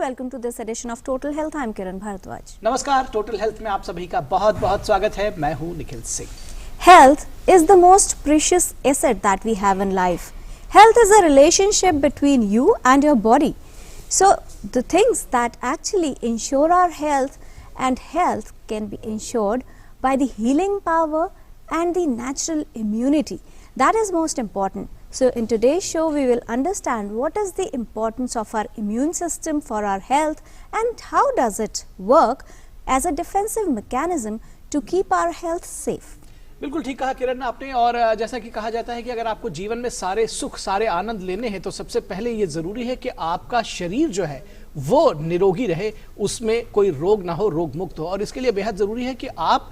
welcome to this edition of Total Health. I'm Kiran Bharadwaj. नमस्कार, total health में आप सभी का बहुत बहुत स्वागत है। मैं हूं Nikhil Singh. Health is the most precious asset that we have in life. Health is a relationship between you and your body. So the things that actually ensure our health and health can be ensured by the healing power and the natural immunity. That is most important. So in today's show we will understand what is the importance of our immune system for our health and how does it work as a defensive mechanism to keep our health safe. बिल्कुल ठीक कहा किरण आपने। और जैसा कि कहा जाता है कि अगर आपको जीवन में सारे सुख सारे आनंद लेने हैं तो सबसे पहले ये जरूरी है कि आपका शरीर जो है वो निरोगी रहे, उसमें कोई रोग ना हो, रोग मुक्त हो। और इसके लिए बेहद जरूरी है कि आप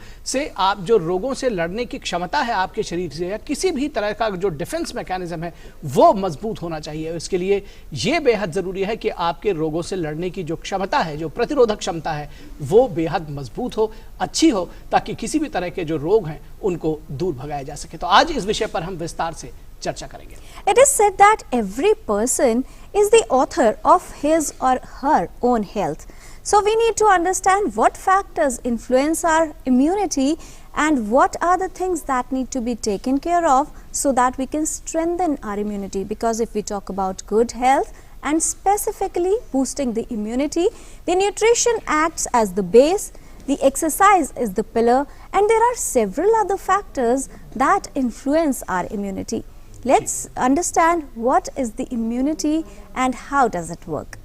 जो रोगों से लड़ने की क्षमता है आपके शरीर से या किसी भी तरह का जो डिफेंस मैकेनिज्म है वो मजबूत होना चाहिए। इसके लिए ये बेहद जरूरी है कि आपके रोगों से लड़ने की जो क्षमता है, जो प्रतिरोधक क्षमता है वो बेहद मजबूत हो, अच्छी हो, ताकि किसी भी तरह के जो रोग हैं उनको दूर भगाया जा सके। तो आज इस विषय पर हम विस्तार से चर्चा करेंगे। It is said that every person is the author of his or her own health. So we need to understand what factors influence our immunity and what are the things that need to be taken care of so that we can strengthen our immunity. Because if we talk about good health and specifically boosting the immunity, the nutrition acts as the base, the exercise is the pillar, and there are several other factors that influence our immunity. Let's understand what is the immunity and how does it work.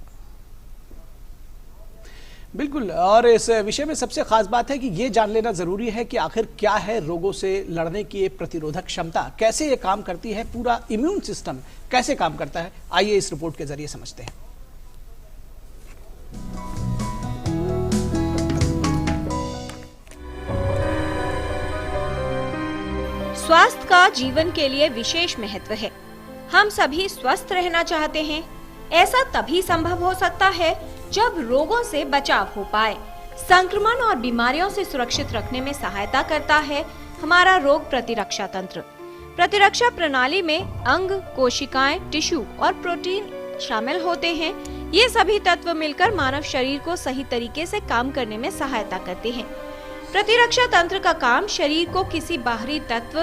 बिल्कुल, और इस विषय में सबसे खास बात है कि ये जान लेना जरूरी है कि आखिर क्या है रोगों से लड़ने की ये प्रतिरोधक क्षमता, कैसे ये काम करती है, पूरा इम्यून सिस्टम कैसे काम करता है। आइए इस रिपोर्ट के जरिए समझते हैं। स्वास्थ्य का जीवन के लिए विशेष महत्व है। हम सभी स्वस्थ रहना चाहते हैं। ऐसा तभी संभव हो सकता है जब रोगों से बचाव हो पाए। संक्रमण और बीमारियों से सुरक्षित रखने में सहायता करता है हमारा रोग प्रतिरक्षा तंत्र। प्रतिरक्षा प्रणाली में अंग, कोशिकाएं, टिश्यू और प्रोटीन शामिल होते हैं। ये सभी तत्व मिलकर मानव शरीर को सही तरीके से काम करने में सहायता करते हैं। प्रतिरक्षा तंत्र का काम शरीर को किसी बाहरी तत्व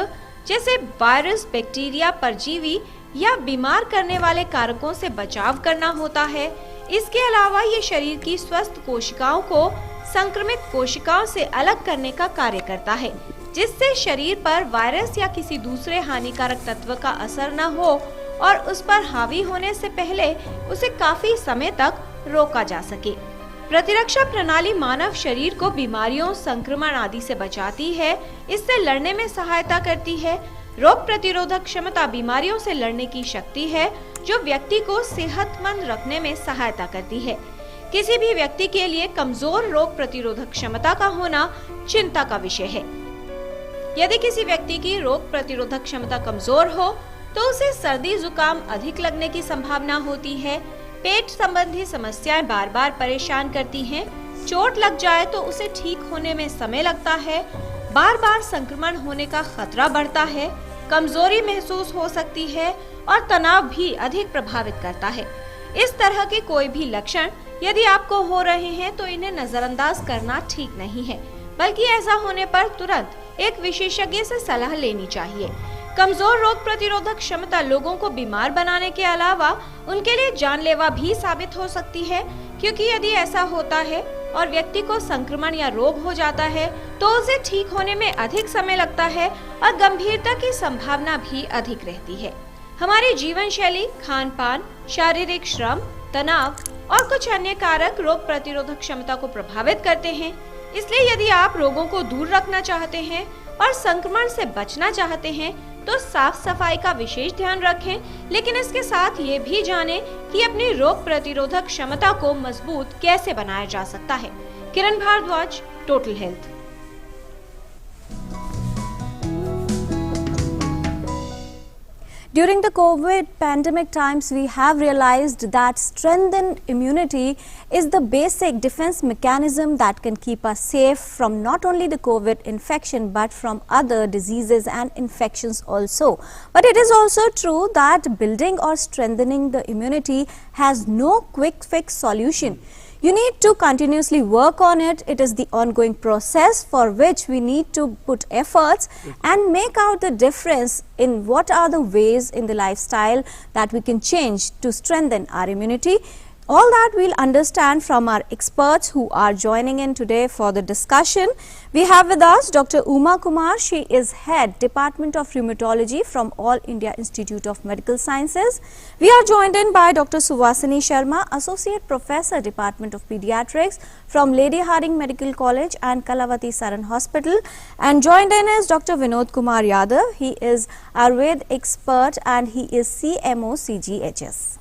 जैसे वायरस, बैक्टीरिया, परजीवी या बीमार करने वाले कारकों से बचाव करना होता है। इसके अलावा ये शरीर की स्वस्थ कोशिकाओं को संक्रमित कोशिकाओं से अलग करने का कार्य करता है, जिससे शरीर पर वायरस या किसी दूसरे हानिकारक तत्व का असर न हो और उस पर हावी होने से पहले उसे काफी समय तक रोका जा सके। प्रतिरक्षा प्रणाली मानव शरीर को बीमारियों, संक्रमण आदि से बचाती है, इससे लड़ने में सहायता करती है। रोग प्रतिरोधक क्षमता बीमारियों से लड़ने की शक्ति है जो व्यक्ति को सेहतमंद रखने में सहायता करती है। किसी भी व्यक्ति के लिए कमजोर रोग प्रतिरोधक क्षमता का होना चिंता का विषय है। यदि किसी व्यक्ति की रोग प्रतिरोधक क्षमता कमजोर हो तो उसे सर्दी जुकाम अधिक लगने की संभावना होती है। पेट संबंधी समस्याएं बार बार परेशान करती हैं। चोट लग जाए तो उसे ठीक होने में समय लगता है। बार बार संक्रमण होने का खतरा बढ़ता है। कमजोरी महसूस हो सकती है और तनाव भी अधिक प्रभावित करता है। इस तरह के कोई भी लक्षण यदि आपको हो रहे हैं तो इन्हें नजरअंदाज करना ठीक नहीं है, बल्कि ऐसा होने पर तुरंत एक विशेषज्ञ से सलाह लेनी चाहिए। कमजोर रोग प्रतिरोधक क्षमता लोगों को बीमार बनाने के अलावा उनके लिए जानलेवा भी साबित हो सकती है, क्योंकि यदि ऐसा होता है और व्यक्ति को संक्रमण या रोग हो जाता है तो उसे ठीक होने में अधिक समय लगता है और गंभीरता की संभावना भी अधिक रहती है। हमारी जीवन शैली, खान पान, शारीरिक श्रम, तनाव और कुछ अन्य कारक रोग प्रतिरोधक क्षमता को प्रभावित करते हैं। इसलिए यदि आप रोगों को दूर रखना चाहते हैं और संक्रमण से बचना चाहते हैं तो साफ सफाई का विशेष ध्यान रखें, लेकिन इसके साथ ये भी जानें कि अपनी रोग प्रतिरोधक क्षमता को मजबूत कैसे बनाया जा सकता है। Kiran Bhardwaj, total health. During the COVID pandemic times, we have realized that strengthened immunity is the basic defense mechanism that can keep us safe from not only the COVID infection but from other diseases and infections also. But it is also true that building or strengthening the immunity has no quick fix solution. You need to continuously work on it. It is the ongoing process for which we need to put efforts and make out the difference in what are the ways in the lifestyle that we can change to strengthen our immunity. All that we'll understand from our experts who are joining in today for the discussion. We have with us Dr. Uma Kumar. She is Head Department of Rheumatology from All India Institute of Medical Sciences. We are joined in by Dr. Suvasini Sharma, Associate Professor, Department of Pediatrics from Lady Hardinge Medical College and Kalavati Saran Hospital. And joined in is Dr. Vinod Kumar Yadav. He is Ayurved expert and he is CMO CGHS.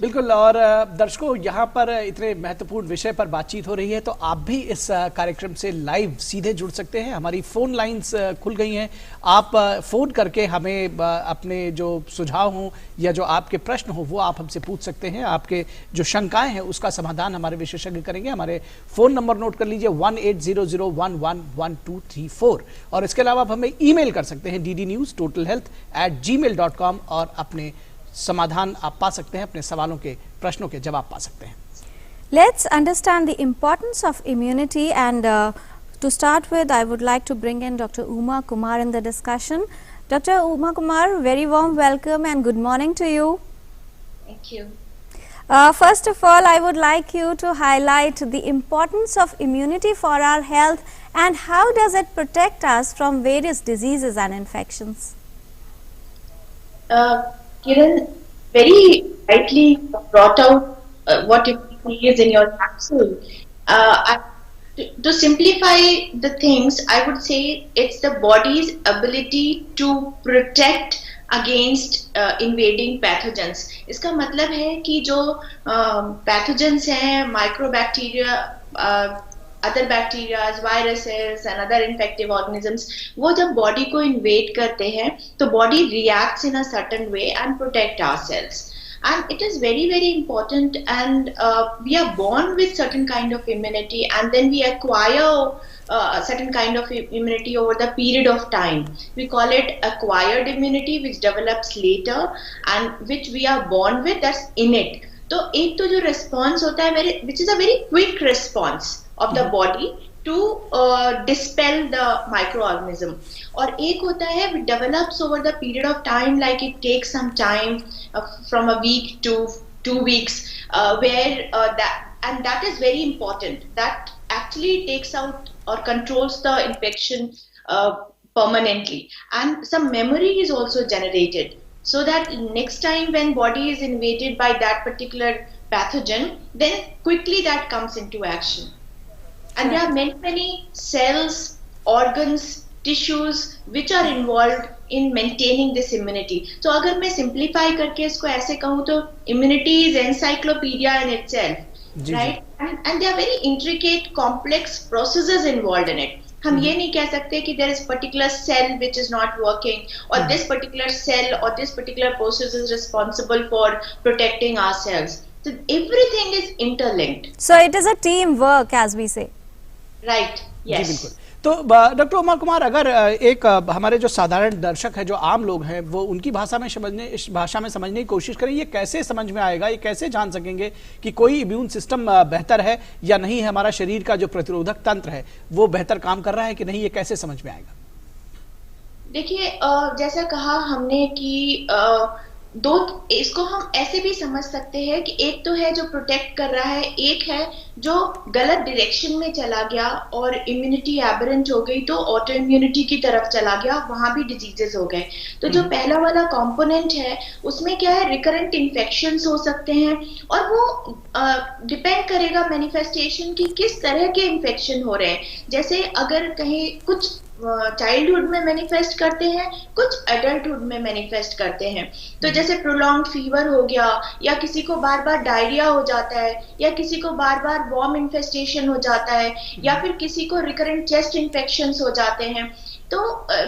बिल्कुल। और दर्शकों, यहाँ पर इतने महत्वपूर्ण विषय पर बातचीत हो रही है तो आप भी इस कार्यक्रम से लाइव सीधे जुड़ सकते हैं। हमारी फ़ोन लाइंस खुल गई हैं। आप फ़ोन करके हमें अपने जो सुझाव हों या जो आपके प्रश्न हो वो आप हमसे पूछ सकते हैं। आपके जो शंकाएं हैं उसका समाधान हमारे विशेषज्ञ करेंगे। हमारे फ़ोन नंबर नोट कर लीजिए 1800111234। और इसके अलावा आप हमें ईमेल कर सकते हैं ddnewstotalhealth@gmail.com और अपने समाधान आप पा सकते हैं, अपने सवालों के प्रश्नों के जवाब पा सकते हैं। Let's understand the importance of immunity and to start with I would like to bring in Dr. Uma Kumar in the discussion. Dr. Uma Kumar, very warm welcome and good morning to you. Thank you. First of all, I would like you to highlight the importance of immunity for our health and how does it protect us from various diseases and infections? Kiran very rightly brought out what immunity is in your capsule. To simplify the things, I would say it's the body's ability to protect against invading pathogens. इसका मतलब है कि जो pathogens हैं, microbacteria, other bacteria, viruses and other infective organisms, वो जब body को invade करते हैं तो body reacts in a certain way and protect ourselves. And it is very very important, and we are born with certain kind of immunity and then we acquire a certain kind of immunity over the period of time. We call it acquired immunity, which develops later and which we are born with, that's innate. तो एक तो जो response होता है which is a very quick response of the body to dispel the microorganism, और एक होता है which develops over the period of time, like it takes some time from a week to 2 weeks, where that is very important. That actually takes out or controls the infection permanently, and some memory is also generated so that next time when body is invaded by that particular pathogen, then quickly that comes into action. And there are many cells, organs, tissues which are involved in maintaining this immunity. So अगर मैं simplify करके इसको ऐसे कहूँ तो immunity is encyclopedia in itself, right? And there are very intricate, complex processes involved in it. हम ये नहीं कह सकते कि there is particular cell which is not working, or this particular cell or this particular process is responsible for protecting ourselves. So everything is interlinked. So it is a teamwork, as we say. Right. Yes. जी बिल्कुल। तो doctor Uma Kumar, अगर एक हमारे जो साधारण दर्शक है, जो आम लोग हैं, वो उनकी भाषा में समझने की कोशिश करें, ये कैसे समझ में आएगा, ये कैसे जान सकेंगे कि कोई इम्यून सिस्टम बेहतर है या नहीं है, हमारा शरीर का जो प्रतिरोधक तंत्र है वो बेहतर काम कर रहा है कि नहीं, ये कैसे समझ में आएगा? देखिए, जैसा कहा हमने कि दो, इसको हम ऐसे भी समझ सकते हैं कि एक तो है जो प्रोटेक्ट कर रहा है, एक है जो गलत डायरेक्शन में चला गया और इम्यूनिटी एबरेंट हो गई तो ऑटो इम्यूनिटी की तरफ चला गया, वहां भी डिजीजेस हो गए। तो जो पहला वाला कंपोनेंट है उसमें क्या है, रिकरेंट इन्फेक्शंस हो सकते हैं, और वो डिपेंड करेगा मैनिफेस्टेशन की किस तरह के इन्फेक्शन हो रहे हैं। जैसे अगर कहीं कुछ चाइल्डहुड में मैनिफेस्ट करते हैं, कुछ एडल्टहुड में मैनिफेस्ट करते हैं। तो जैसे प्रोलॉन्ग्ड फीवर हो गया, या किसी को बार बार डायरिया हो जाता है, या किसी को बार बार वॉर्म इन्फेस्टेशन हो जाता है, या फिर किसी को रिकरेंट चेस्ट इन्फेक्शंस हो जाते हैं। तो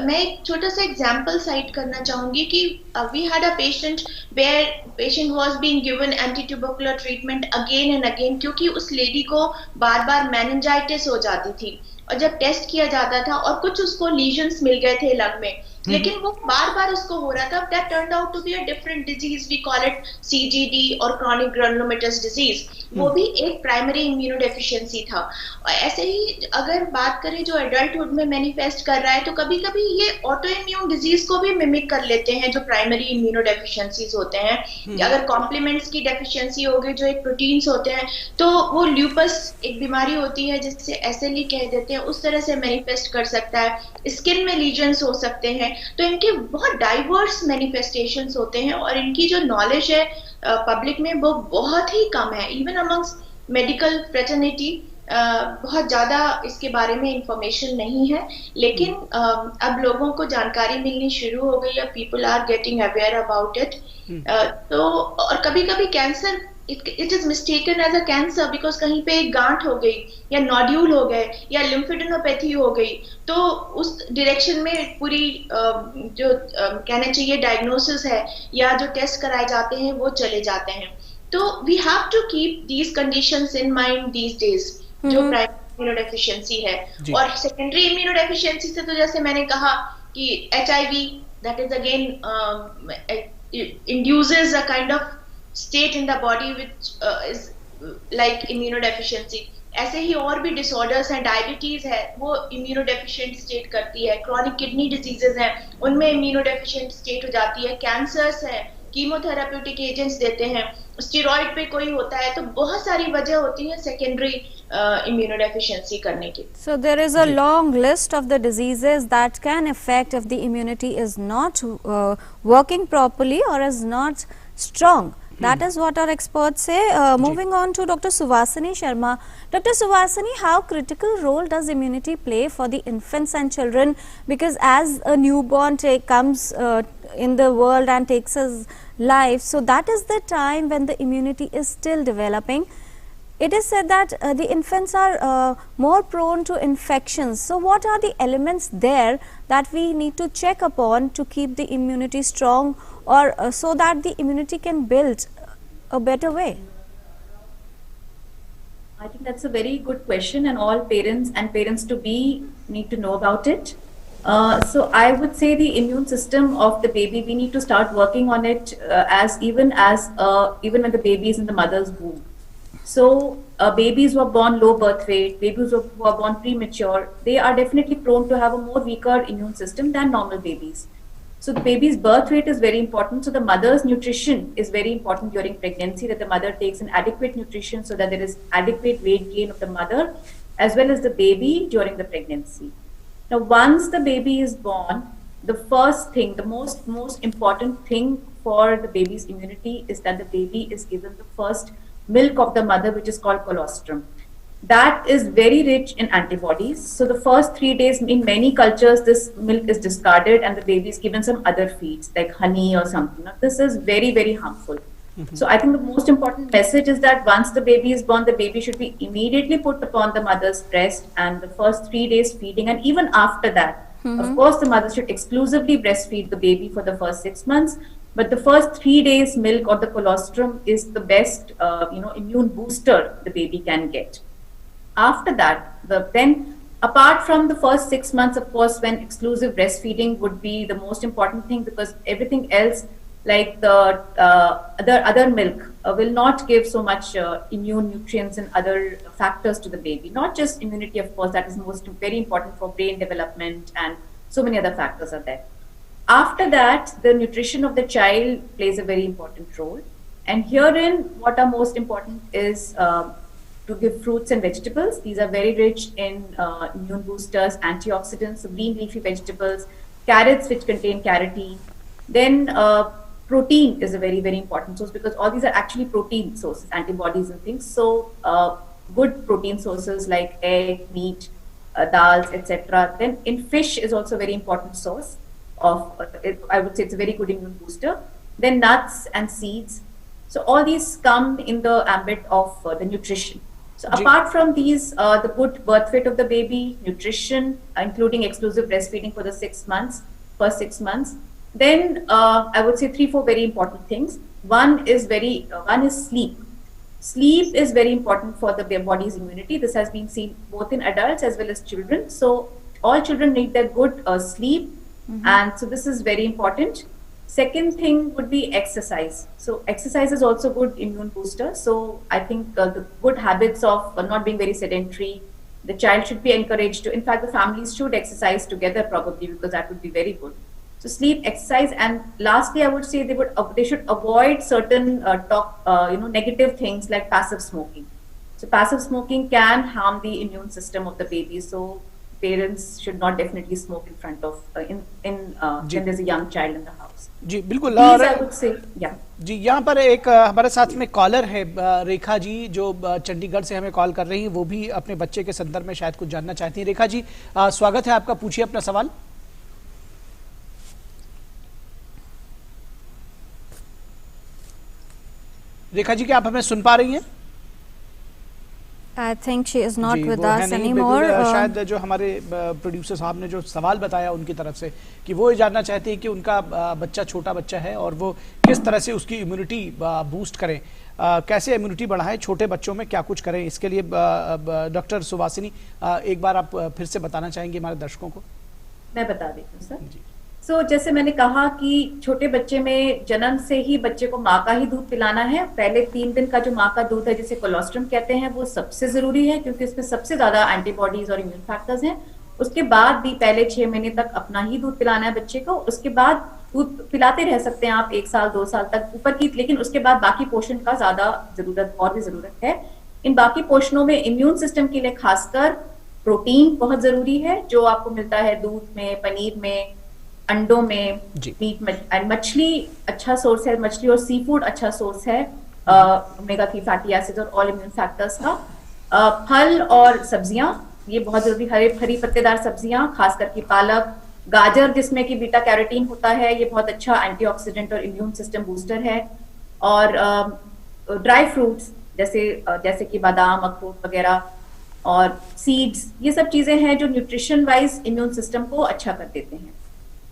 मैं एक छोटा सा एग्जांपल साइट करना चाहूंगी कि we had a patient where patient was being given anti tubercular treatment again and again, क्योंकि उस लेडी को बार बार मेनिंजाइटिस हो जाती थी, और जब टेस्ट किया जाता था और कुछ उसको लीजन्स मिल गए थे लंग में, लेकिन वो बार बार उसको हो रहा था. That turned out to be a different disease, we call it CGD और क्रॉनिक ग्रेनुलोमेटस डिजीज. वो भी एक प्राइमरी इम्यूनोडेफिशिएंसी था. ऐसे ही अगर बात करें जो एडल्टहुड में मैनिफेस्ट कर रहा है, तो कभी कभी ये ऑटो इम्यून डिजीज को भी मिमिक कर लेते हैं जो प्राइमरी इम्यूनोडेफिशिएंसीज होते हैं. अगर कॉम्प्लीमेंट्स की डेफिशिएंसी हो गई, जो एक प्रोटीन्स होते हैं, तो वो ल्यूपस एक बीमारी होती है जिससे SLE कह देते हैं, उस तरह से मैनिफेस्ट कर सकता है. स्किन में लीजन्स हो सकते हैं. तो इनके बहुत डाइवर्स मैनिफेस्टेशंस होते हैं और इनकी जो नॉलेज है पब्लिक में वो बहुत ही कम है. इवन अमंग्स मेडिकल फ्रेटर्निटी बहुत ज्यादा इसके बारे में इंफॉर्मेशन नहीं है. लेकिन अब लोगों को जानकारी मिलनी शुरू हो गई है. People are getting aware about it. तो और कभी कभी cancer, it is mistaken as a cancer because कहीं पे एक गांठ हो गई या नोड्यूल हो गए या लिम्फेडेनोपैथी हो गई, तो उस डायरेक्शन में पूरी जो कहना चाहिए डायग्नोसिस है या जो टेस्ट कराए जाते हैं वो चले जाते हैं. तो we have to keep these conditions in mind these days, जो प्राइमरी इम्यूनोडेफिशिएंसी है. और सेकेंडरी इम्यूनोडेफिशिएंसी से तो जैसे मैंने कहा कि HIV, that is again induces a kind of state in the body which is like immunodeficiency. ऐसे ही और भी डिसऑर्डर्स हैं. डायबिटीज है, वो इम्यूनोडेफिशिएंट स्टेट करती है. क्रॉनिक किडनी डिजीजेस हैं, उनमें इम्यूनोडेफिशिएंट स्टेट हो जाती है. कैंसर्स है, कीमोथेराप्यूटिक एजेंट्स देते हैं. स्टेरॉइड पे कोई होता है. तो बहुत सारी वजह होती है सेकेंडरी immunodeficiency करने की. So there is a long list of the diseases that can affect if the immunity is not working properly or is not strong. That is what our experts say. Moving on to Dr. Suhasini Sharma. Dr. Suhasini, how critical role does immunity play for the infants and children? Because as a newborn comes in the world and takes his life, so that is the time when the immunity is still developing. It is said that the infants are more prone to infections. So what are the elements there that we need to check upon to keep the immunity strong, or so that the immunity can build a better way? I think that's a very good question, and all parents and parents to be need to know about it. So I would say the immune system of the baby, we need to start working on it even when the baby is in the mother's womb. So babies who are born low birth weight, babies who are born premature, they are definitely prone to have a more weaker immune system than normal babies. So the baby's birth weight is very important. So the mother's nutrition is very important during pregnancy, that the mother takes an adequate nutrition so that there is adequate weight gain of the mother as well as the baby during the pregnancy. Now, once the baby is born, the first thing, the most important thing for the baby's immunity is that the baby is given the first milk of the mother, which is called colostrum. That is very rich in antibodies. So the first 3 days, in many cultures, this milk is discarded and the baby is given some other feeds like honey or something. Now, this is very, very harmful. So I think the most important message is that once the baby is born, the baby should be immediately put upon the mother's breast, and the first 3 days feeding, and even after that, of course, the mother should exclusively breastfeed the baby for the first 6 months. But the first 3 days milk or the colostrum is the best, immune booster the baby can get. After that, then apart from the first 6 months, of course, when exclusive breastfeeding would be the most important thing, because everything else, like the other milk, will not give so much immune nutrients and other factors to the baby. Not just immunity, of course, that is very important for brain development, and so many other factors are there. After that, the nutrition of the child plays a very important role. And herein, what are most important is to give fruits and vegetables. These are very rich in immune boosters, antioxidants, so green leafy vegetables, carrots which contain carotene. Then protein is a very, very important source, because all these are actually protein sources, antibodies and things. So good protein sources like egg, meat, dals, etc. Then in fish is also a very important source of, I would say it's a very good immune booster. Then nuts and seeds. So all these come in the ambit of the nutrition. So apart from these, the good birth weight of the baby, nutrition, including exclusive breastfeeding for the first 6 months. Then I would say 3-4 very important things. One is sleep. Sleep is very important for the body's immunity. This has been seen both in adults as well as children. So all children need their good sleep And so this is very important. Second thing would be exercise. So exercise is also good immune booster. So I think the good habits of not being very sedentary, the child should be encouraged to, in fact, the families should exercise together probably, because that would be very good. So sleep, exercise, and lastly, I would say they should avoid certain negative things like passive smoking. So passive smoking can harm the immune system of the baby. So parents should not definitely smoke in front of when there's a young child in the house. जी बिल्कुल। These और I would say, yeah. जी यहाँ पर एक हमारे साथ में collar है रेखा जी, जो चंडीगढ़ से हमें कॉल कर रही हैं। वो भी अपने बच्चे के संदर्भ में शायद कुछ जानना चाहती हैं। रेखा जी स्वागत है आपका, पूछिए अपना सवाल। रेखा जी क्या आप हमें सुन पा रही हैं? I think she is not ji, with वो है us नहीं, anymore. बिल्कुल, शायद जो हमारे प्रोड्यूसर साहब ने जो सवाल बताया उनकी तरफ से कि वो ये जानना चाहते हैं कि उनका बच्चा छोटा बच्चा है और वो किस तरह से उसकी इम्यूनिटी बूस्ट करें, कैसे इम्यूनिटी बढ़ाएं, छोटे बच्चों में क्या कुछ करें। इसके लिए डॉक्टर सुवासिनी एक बार आप फिर से बताना चाहेंगे हमारे दर्शकों को? मैं बता देती हूँ सर। सो जैसे मैंने कहा कि छोटे बच्चे में जन्म से ही बच्चे को माँ का ही दूध पिलाना है। पहले 3 दिन का जो माँ का दूध है, जिसे कोलोस्ट्रम कहते हैं, वो सबसे जरूरी है, क्योंकि इसमें सबसे ज्यादा एंटीबॉडीज और इम्यून फैक्टर्स हैं। उसके बाद भी पहले 6 महीने तक अपना ही दूध पिलाना है बच्चे को। उसके बाद दूध पिलाते रह सकते हैं आप 1 साल 2 साल तक ऊपर की, लेकिन उसके बाद बाकी पोषण का ज्यादा जरूरत है। इन बाकी पोषणों में इम्यून सिस्टम के लिए खासकर प्रोटीन बहुत जरूरी है, जो आपको मिलता है दूध में, पनीर में, अंडों में, मीट, मछली अच्छा सोर्स है। मछली और सी फूड अच्छा सोर्स है ओमेगा 3 फैटी एसिड और ऑल इम्यून फैक्टर्स का। फल और सब्जियां, ये बहुत जरूरी, हरी पत्तेदार सब्जियां, खास करके पालक, गाजर जिसमें कि बीटा कैरोटीन होता है, ये बहुत अच्छा एंटीऑक्सीडेंट और इम्यून सिस्टम बूस्टर है। और ड्राई फ्रूट्स जैसे कि बादाम, अखरोट वगैरह और सीड्स, ये सब चीजें हैं जो न्यूट्रिशन वाइज इम्यून सिस्टम को अच्छा कर देते हैं।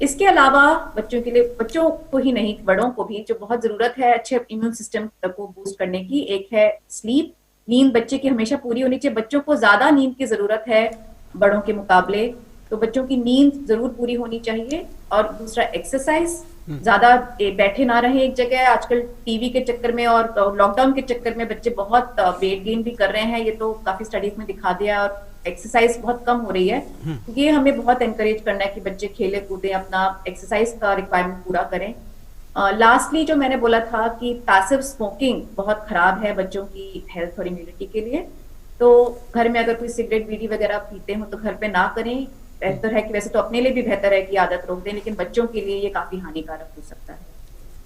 इसके अलावा बच्चों के लिए, बच्चों को ही नहीं बड़ों को भी जो बहुत जरूरत है अच्छे इम्यून सिस्टम को बूस्ट करने की, एक है स्लीप, नींद बच्चे की हमेशा पूरी होनी चाहिए। बच्चों को ज्यादा नींद की जरूरत है बड़ों के मुकाबले, तो बच्चों की नींद जरूर पूरी होनी चाहिए। और दूसरा एक्सरसाइज, ज्यादा बैठे ना रहे एक जगह। आजकल टीवी के चक्कर में और लॉकडाउन के चक्कर में बच्चे बहुत वेट गेन भी कर रहे हैं, ये तो काफी स्टडीज में दिखा दिया। और एक्सरसाइज बहुत कम हो रही है, ये हमें बहुत एनकरेज करना है कि बच्चे खेले कूदें, अपना एक्सरसाइज का रिक्वायरमेंट पूरा करें। लास्टली जो मैंने बोला था कि पैसिव स्मोकिंग बहुत खराब है बच्चों की हेल्थ और इम्यूनिटी के लिए, तो घर में अगर कोई सिगरेट बीड़ी वगैरह पीते हो तो घर पे ना करें। बेहतर है कि, वैसे तो अपने लिए भी बेहतर है कि आदत रोक दें, लेकिन बच्चों के लिए ये काफी हानिकारक हो सकता है।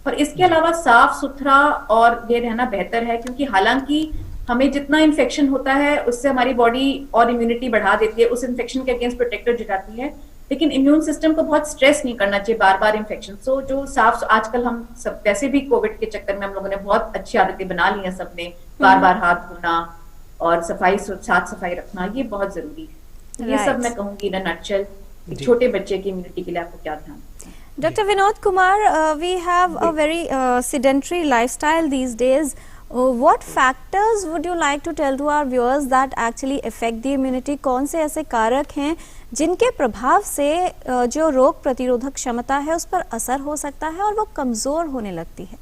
और इसके अलावा साफ सुथरा और ये रहना बेहतर है, क्योंकि हालांकि हमें जितना इन्फेक्शन होता है उससे हमारी बॉडी और इम्यूनिटी बढ़ा देती है, उस इन्फेक्शन के अगेंस्ट प्रोटेक्टर जुटाती है, लेकिन इम्यून सिस्टम को बहुत स्ट्रेस नहीं करना चाहिए बार बार इन्फेक्शन। सो जो साफ, आजकल हम सब वैसे भी कोविड के चक्कर में हम लोगों ने बहुत अच्छी आदतें बना ली हैं सबने, बार बार हाथ धोना और साफ सफाई रखना, ये बहुत जरूरी है। ये सब मैं कहूंगी इन नटशेल, छोटे बच्चे की इम्यूनिटी के लिए आपको क्या ध्यान रखना है। Dr. Vinod Kumar, we have a very sedentary lifestyle these days. What factors would you like to tell to our viewers that actually affect the immunity? कौन से ऐसे कारक हैं जिनके प्रभाव से जो रोग प्रतिरोधक क्षमता है उस पर असर हो सकता है और वो कमजोर होने लगती है?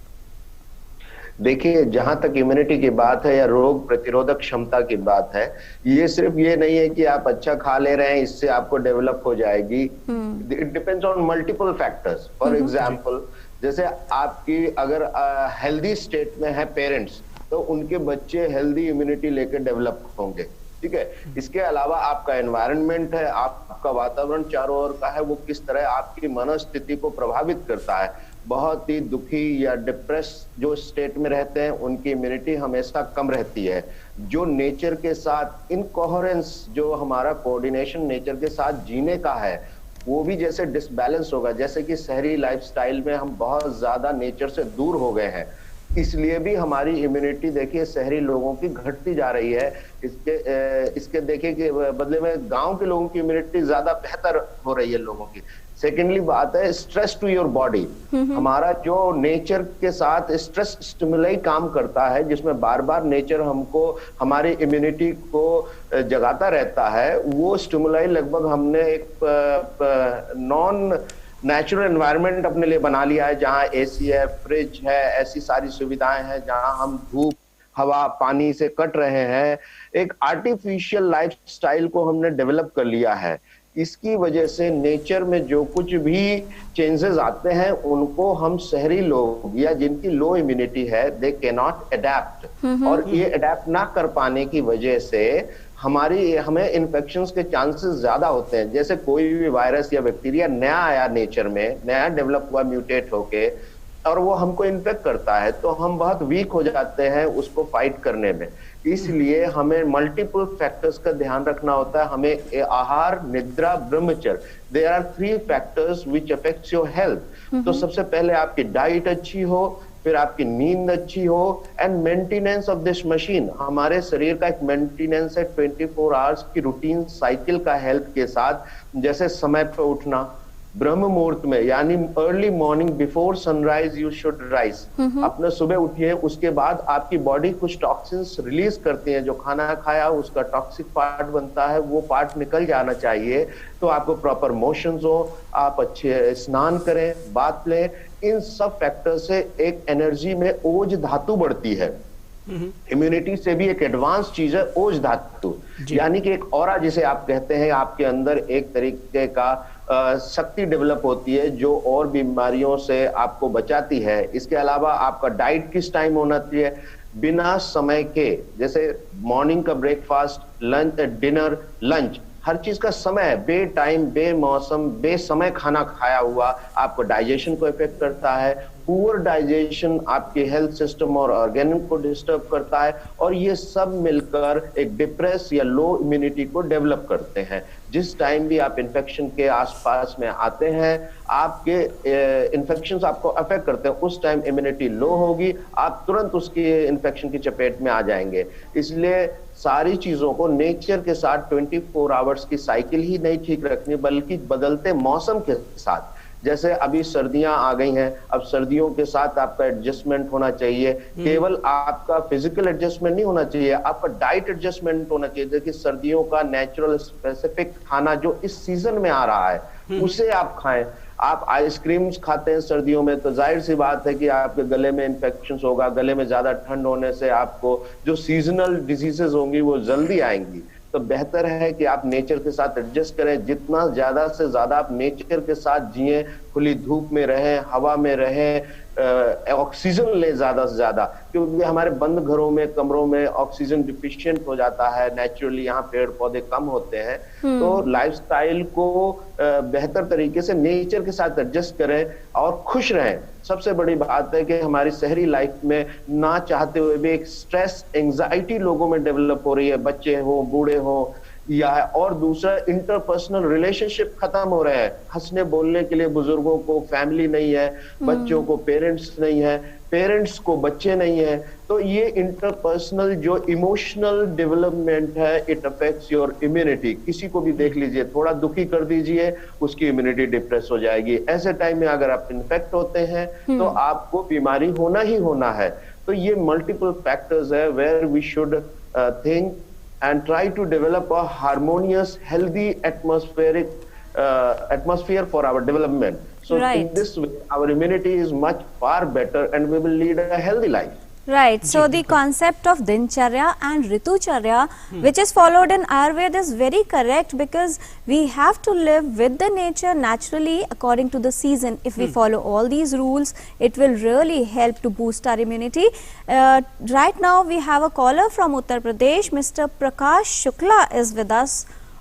देखिए, जहां तक इम्यूनिटी की बात है या रोग प्रतिरोधक क्षमता की बात है, ये सिर्फ ये नहीं है कि आप अच्छा खा ले रहे हैं इससे आपको डेवलप हो जाएगी। It depends on multiple factors. For example, जैसे आपकी अगर हेल्दी स्टेट में है पेरेंट्स, तो उनके बच्चे हेल्दी इम्यूनिटी लेकर डेवलप होंगे, ठीक है। इसके अलावा आपका एनवायरनमेंट है, आपका वातावरण चारों ओर का है, वो किस तरह आपकी मनोस्थिति को प्रभावित करता है। बहुत ही दुखी या डिप्रेस जो स्टेट में रहते हैं उनकी इम्यूनिटी हमेशा कम रहती है। जो नेचर के साथ इनकोहेरेंस, जो हमारा कोऑर्डिनेशन नेचर के साथ जीने का है, वो भी जैसे डिसबैलेंस होगा। जैसे कि शहरी लाइफस्टाइल में हम बहुत ज्यादा नेचर से दूर हो गए हैं, इसलिए भी हमारी इम्यूनिटी देखिए शहरी लोगों की घटती जा रही है। इसके देखिए कि बदले में गांव के लोगों की इम्यूनिटी ज्यादा बेहतर हो रही है लोगों की। सेकेंडली बात है स्ट्रेस टू योर बॉडी। हमारा जो नेचर के साथ स्ट्रेस स्टिमुलाई काम करता है, जिसमें बार बार नेचर हमको हमारी इम्यूनिटी को जगाता रहता है, वो स्टिमुलाई लगभग हमने एक नॉन नेचुरल एनवायरनमेंट अपने लिए बना लिया है, जहाँ एसी है, फ्रिज है, ऐसी सारी सुविधाएं हैं जहाँ हम धूप, हवा, पानी से कट रहे हैं। एक आर्टिफिशियल लाइफस्टाइल को हमने डेवलप कर लिया है। इसकी वजह से नेचर में जो कुछ भी चेंजेस आते हैं उनको हम शहरी लोग या जिनकी लो इम्यूनिटी है, दे कैन नॉट अडेप्ट, और ये अडेप्ट ना कर पाने की वजह से हमें इन्फेक्शंस के चांसेस ज्यादा होते हैं। जैसे कोई भी वायरस या बैक्टीरिया नया आया नेचर में, नया डेवलप हुआ म्यूटेट होके, और वो हमको इन्फेक्ट करता है तो हम बहुत वीक हो जाते हैं उसको फाइट करने में। इसलिए हमें मल्टीपल फैक्टर्स का ध्यान रखना होता है। हमें आहार, निद्रा, ब्रह्मचर्य, there are 3 factors which affects your health. तो सबसे पहले आपकी डाइट अच्छी हो, फिर आपकी नींद अच्छी हो, and maintenance of this machine. हमारे शरीर का एक मेंटेनेंस है 24 आवर्स की रूटीन साइकिल का हेल्थ के साथ। जैसे समय पर उठना, ब्रह्म मुहूर्त में, यानी early morning before sunrise you should rise. अपने सुबह उठिए, उसके बाद आपकी बॉडी कुछ टॉक्सिन्स रिलीज करती है, जो खाना खाया उसका टॉक्सिक पार्ट बनता है, वो पार्ट निकल जाना चाहिए। तो आपको प्रॉपर मोशंस हो, आप अच्छे स्नान करें, बात लें। इन सब फैक्टर से एक एनर्जी में ओज धातु बढ़ती है। इम्यूनिटी से भी एक एडवांस चीज है ओज धातु, यानी कि एक ऑरा जिसे आप कहते हैं, आपके अंदर एक तरीके का शक्ति डेवलप होती है जो और बीमारियों से आपको बचाती है। इसके अलावा आपका डाइट किस टाइम होना चाहिए, बिना समय के, जैसे मॉर्निंग का ब्रेकफास्ट, लंच, डिनर, लंच, हर चीज का समय है, बे टाइम, बे मौसम, बे समय खाना खाया हुआ आपको डाइजेशन को इफेक्ट करता है। पुअर डाइजेशन आपके हेल्थ सिस्टम और ऑर्गेन को डिस्टर्ब करता है, और ये सब मिलकर एक डिप्रेस या लो इम्यूनिटी को डेवलप करते हैं। जिस टाइम भी आप इन्फेक्शन के आसपास में आते हैं, आपके इन्फेक्शंस आपको अफेक्ट करते हैं, उस टाइम इम्यूनिटी लो होगी, आप तुरंत उसकी इन्फेक्शन की चपेट में आ जाएंगे। इसलिए सारी चीजों को नेचर के साथ 24 आवर्स की साइकिल ही नहीं ठीक रखनी, बल्कि बदलते मौसम के साथ। जैसे अभी सर्दियां आ गई हैं, अब सर्दियों के साथ आपका एडजस्टमेंट होना चाहिए। केवल आपका फिजिकल एडजस्टमेंट नहीं होना चाहिए, आपका डाइट एडजस्टमेंट होना चाहिए। देखिए सर्दियों का नेचुरल स्पेसिफिक खाना जो इस सीजन में आ रहा है उसे आप खाएं। आप आइसक्रीम्स खाते हैं सर्दियों में, तो जाहिर सी बात है कि आपके गले में इन्फेक्शन होगा, गले में ज्यादा ठंड होने से आपको जो सीजनल डिजीजेस होंगी वो जल्दी आएंगी। तो बेहतर है कि आप नेचर के साथ एडजस्ट करें। जितना ज्यादा से ज्यादा आप नेचर के साथ जिएं, खुली धूप में रहें, हवा में रहें, ऑक्सीजन ले ज्यादा से ज्यादा, क्योंकि हमारे बंद घरों में, कमरों में ऑक्सीजन डिफिशिएंट हो जाता है नेचुरली, यहाँ पेड़ पौधे कम होते हैं। तो लाइफस्टाइल को बेहतर तरीके से नेचर के साथ एडजस्ट करें और खुश रहें। सबसे बड़ी बात है कि हमारी शहरी लाइफ में ना चाहते हुए भी एक स्ट्रेस, एंजाइटी लोगों में डेवलप हो रही है, बच्चे हो, बूढ़े हो, या और दूसरा इंटरपर्सनल रिलेशनशिप खत्म हो रहे हैं। हंसने बोलने के लिए बुजुर्गों को फैमिली नहीं है, बच्चों को पेरेंट्स नहीं है, पेरेंट्स को बच्चे नहीं है। तो ये इंटरपर्सनल जो इमोशनल डेवलपमेंट है, इट अफेक्ट्स योर इम्यूनिटी। किसी को भी देख लीजिए, थोड़ा दुखी कर दीजिए, उसकी इम्यूनिटी डिप्रेस हो जाएगी। ऐसे टाइम में अगर आप इन्फेक्ट होते हैं तो आपको बीमारी होना ही होना है। तो ये मल्टीपल फैक्टर्स है where we should think and try to develop a harmonious, healthy atmosphere for our development. So in this way, our immunity is much far better and we will lead a healthy life. Right. So the concept of Dincharya and Ritucharya, which is followed in Ayurveda, is very correct, because we have to live with the nature naturally according to the season. If we follow all these rules, it will really help to boost our immunity. Right now we have a caller from Uttar Pradesh. Mr. Prakash Shukla is with us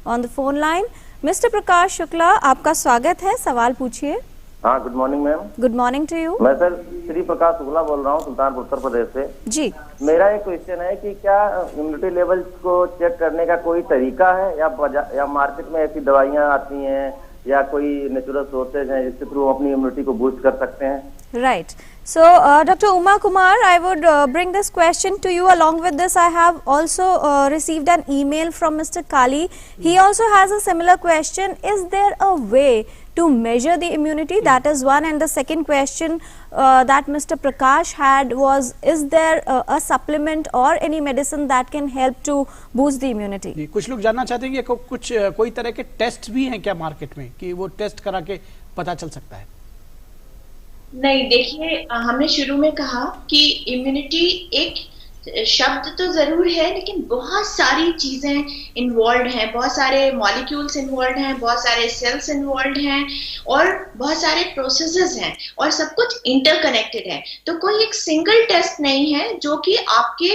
on the phone line. Mr. Prakash Shukla, आपका स्वागत है, सवाल पूछिए। हाँ, good morning ma'am. Good morning to you. मैं sir Shri Prakash Shukla बोल रहा हूँ, सुल्तानपुर उत्तर प्रदेश से। जी, मेरा एक क्वेश्चन है कि क्या इम्यूनिटी लेवल को चेक करने का कोई तरीका है, या मार्केट में ऐसी दवाइयाँ आती हैं या कोई नेचुरल सोर्सेज हैं जिसके थ्रू अपनी इम्यूनिटी को बूस्ट कर सकते हैं? Right. So, Dr. Uma Kumar, I would bring this question to you. Along with this, I have also received an email from Mr. Kali. He also has a similar question. Is there a way to measure the immunity? That is one. And the second question that Mr. Prakash had was, is there a supplement or any medicine that can help to boost the immunity? कुछ लोग जानना चाहते हैं कि कोई तरह के test भी हैं क्या मार्केट में, कि वो टेस्ट करा के पता चल सकता है? नहीं, देखिए, हमने शुरू में कहा कि इम्यूनिटी एक शब्द तो जरूर है, लेकिन बहुत सारी चीजें इन्वॉल्व हैं, बहुत सारे मॉलिक्यूल्स इन्वॉल्व हैं, बहुत सारे सेल्स इन्वॉल्व हैं और बहुत सारे प्रोसेसेस हैं और सब कुछ इंटरकनेक्टेड है। तो कोई एक सिंगल टेस्ट नहीं है जो कि आपके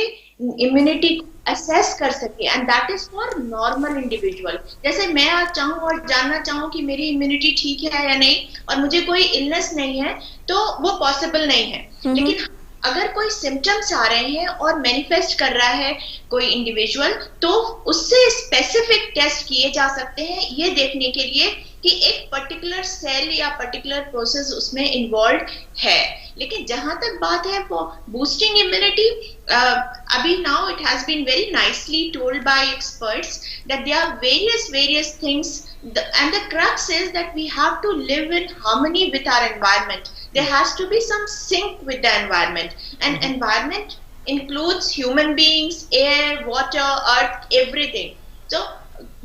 इम्यूनिटी को असेस कर सके, and that is for normal individual. जैसे मैं आज चाहूँ और जानना चाहूँ कि मेरी इम्यूनिटी ठीक है या नहीं और मुझे कोई इलनेस नहीं है, तो वो पॉसिबल नहीं है। लेकिन अगर कोई सिम्टम्स आ रहे हैं और मैनिफेस्ट कर रहा है कोई इंडिविजुअल, तो उससे स्पेसिफिक टेस्ट किए जा सकते हैं ये देखने के लिए कि एक पर्टिकुलर सेल या पर्टिकुलर प्रोसेस उसमें इन्वॉल्व है। लेकिन जहां तक बात है बूस्टिंग इम्यूनिटी, अभी now it has been very nicely told by experts that there are various things and the crux is that we have to live in harmony with our environment. There has to be some sync with the environment, and environment includes human beings, air, water, earth, everything. So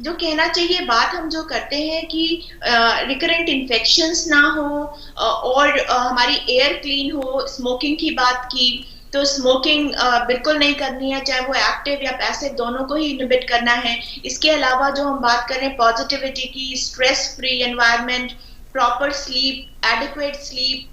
जो कहना चाहिए बात हम जो करते हैं कि recurrent infections ना हो और हमारी एयर क्लीन हो, स्मोकिंग की बात की, तो स्मोकिंग बिल्कुल नहीं करनी है, चाहे वो एक्टिव या पैसिव दोनों को ही इनहिबिट करना है। इसके अलावा जो हम बात कर रहे हैं पॉजिटिविटी की, stress free environment, proper sleep, adequate sleep,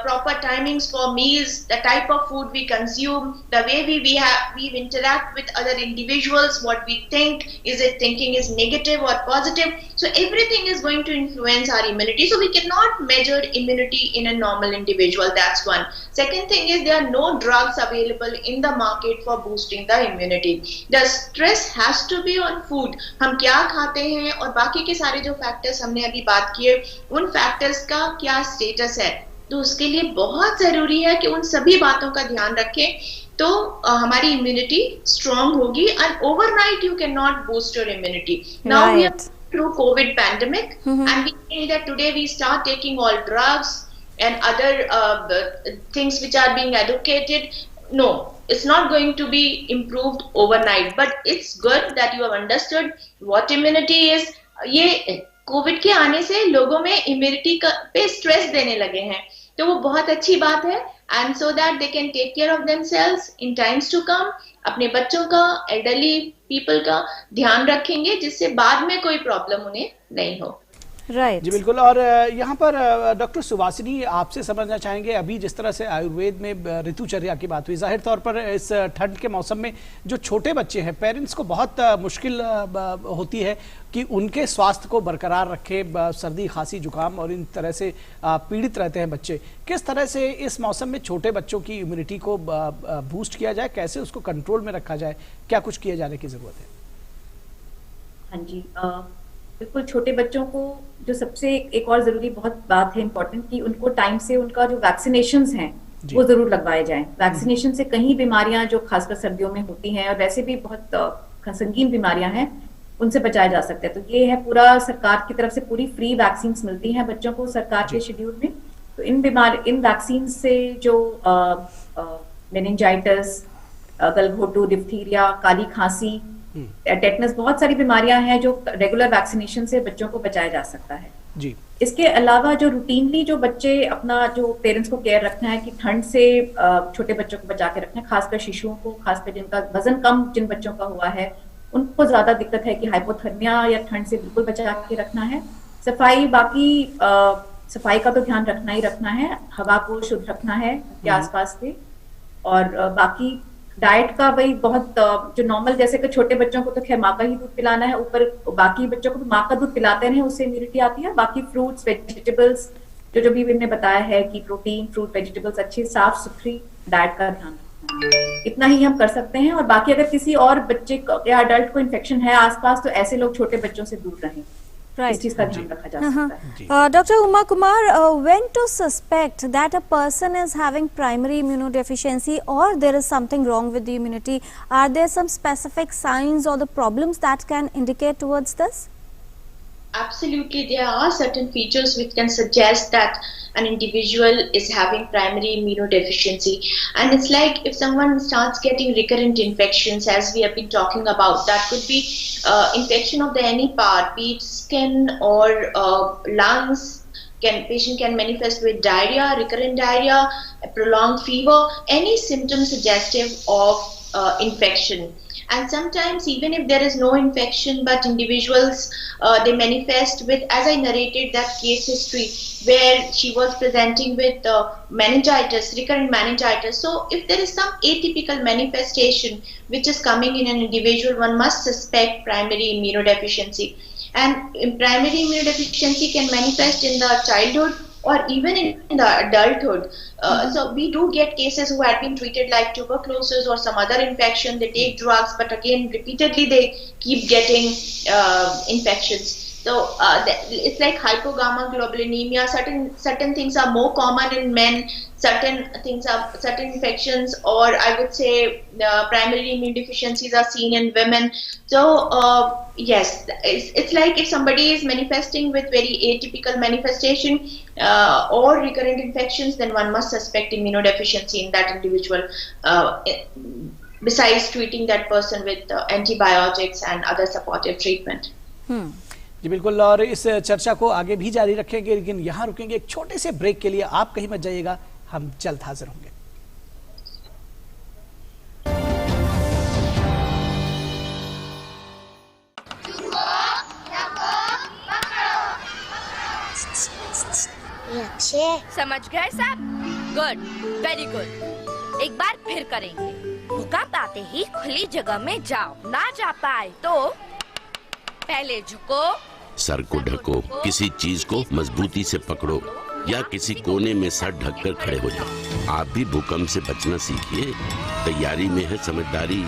proper timings for meals, the type of food we consume, the way we interact with other individuals, what we think, is it thinking is negative or positive? So everything is going to influence our immunity. So we cannot measure immunity in a normal individual. That's one. Second thing is there are no drugs available in the market for boosting the immunity. The stress has to be on food. हम क्या खाते हैं और बाकी के सारे जो factors हमने अभी बात किए, उन फैक्टर्स का क्या स्टेटस है, तो उसके लिए बहुत जरूरी है कि उन सभी बातों का ध्यान रखें, तो हमारी इम्यूनिटी स्ट्रांग होगी। And overnight you can not boost your immunity. Now we are through covid pandemic and we see that today we start taking all drugs and other things which are being educated. No, it's not going to be improved overnight, but it's good that you have understood what immunity is. ये Covid के आने से लोगों में immunity पे stress देने लगे हैं, तो वो बहुत अच्छी बात है, and so that they can take care of themselves in times to come. अपने बच्चों का, एल्डरली पीपल का ध्यान रखेंगे जिससे बाद में कोई प्रॉब्लम उन्हें नहीं हो। राइट जी, बिल्कुल। और यहाँ पर डॉक्टर सुवासिनी, आपसे समझना चाहेंगे, अभी जिस तरह से आयुर्वेद में ऋतुचर्या की बात हुई, जाहिर तौर पर इस ठंड के मौसम में जो छोटे बच्चे हैं, पेरेंट्स को बहुत मुश्किल होती है कि उनके स्वास्थ्य को बरकरार रखे, सर्दी, खांसी, जुकाम और इन तरह से पीड़ित रहते हैं बच्चे। किस तरह से इस मौसम में छोटे बच्चों की इम्यूनिटी को बूस्ट किया जाए, कैसे उसको कंट्रोल में रखा जाए, क्या कुछ किए जाने की जरूरत है? हाँ जी, बिल्कुल। छोटे बच्चों को जो सबसे एक और जरूरी बहुत बात है इम्पोर्टेंट, कि उनको टाइम से उनका जो वैक्सीनेशंस हैं वो जरूर लगवाए जाएं। वैक्सीनेशन से कई बीमारियां जो खासकर सर्दियों में होती हैं और वैसे भी बहुत संगीन बीमारियां हैं, उनसे बचाया जा सकता है। तो ये है, पूरा सरकार की तरफ से पूरी फ्री वैक्सीन मिलती हैं बच्चों को सरकार के शेड्यूल में। तो इन वैक्सीन से जो मेनिंजाइटिस, गलघोटू, डिप्थीरिया, काली खांसी, टेटनस, बहुत सारी बीमारियां हैं जो रेगुलर वैक्सीनेशन से बच्चों को बचाया जा सकता है जी। इसके अलावा जो रूटीनली जो बच्चे अपना, जो पेरेंट्स को केयर रखना है कि ठंड से छोटे बच्चों को बचा के रखना है, खासकर शिशुओं को, खासकर जिनका वजन कम जिन बच्चों का हुआ है उनको ज्यादा दिक्कत है कि हाइपोथर्मिया या ठंड से बिल्कुल बचा के रखना है। सफाई, बाकी सफाई का तो ध्यान रखना ही रखना है, हवा को शुद्ध रखना है के आसपास से, और बाकी डाइट का वही बहुत जो नॉर्मल, जैसे कि छोटे बच्चों को तो खैर माँ का ही दूध पिलाना है, ऊपर बाकी बच्चों को माँ का दूध पिलाते हैं, उससे इम्यूनिटी आती है। बाकी फ्रूट्स, वेजिटेबल्स, जो भी हमने बताया है कि प्रोटीन, फ्रूट, वेजिटेबल्स, अच्छी साफ सुथरी डाइट का ध्यान रखना है, इतना ही हम कर सकते हैं। और बाकी अगर किसी और बच्चे या अडल्ट को इन्फेक्शन है आसपास, तो ऐसे लोग छोटे बच्चों से दूर रहें। Right. Dr. Uma Kumar, when to suspect that a person is having primary immunodeficiency or there is something wrong with the immunity? Are there some specific signs or the problems that can indicate towards this? Absolutely, there are certain features which can suggest that an individual is having primary immunodeficiency, and it's like if someone starts getting recurrent infections, as we have been talking about, that could be infection of the any part, be it skin or lungs, Patient can manifest with diarrhea, recurrent diarrhea, a prolonged fever, any symptom suggestive of infection. And sometimes even if there is no infection, but individuals they manifest with, as I narrated that case history where she was presenting with meningitis, recurrent meningitis. So if there is some atypical manifestation which is coming in an individual, one must suspect primary immunodeficiency. And primary immunodeficiency can manifest in the childhood or even in the adulthood. So we do get cases who have been treated like tuberculosis or some other infection. They take drugs, but again, repeatedly they keep getting infections. So it's like hypogammaglobulinemia. Certain things are more common in men. Certain infections, or I would say primary immune deficiencies are seen in women. So yes, it's like if somebody is manifesting with very atypical manifestation or recurrent infections, then one must suspect immunodeficiency in that individual. Besides treating that person with antibiotics and other supportive treatment. जी बिल्कुल, और इस चर्चा को आगे भी जारी रखेंगे, लेकिन यहाँ रुकेंगे एक छोटे से ब्रेक के लिए। आप कहीं मत जाइएगा, हम जल्द हाजिर होंगे। समझ गए सब? Good, very good. एक बार फिर करेंगे। भूकंप आते ही खुली जगह में जाओ, ना जा पाए तो पहले झुको, सर को ढको, किसी चीज को मजबूती से पकड़ो या किसी कोने में सर ढककर खड़े हो जाओ। आप भी भूकंप से बचना सीखिए। तैयारी में है समझदारी।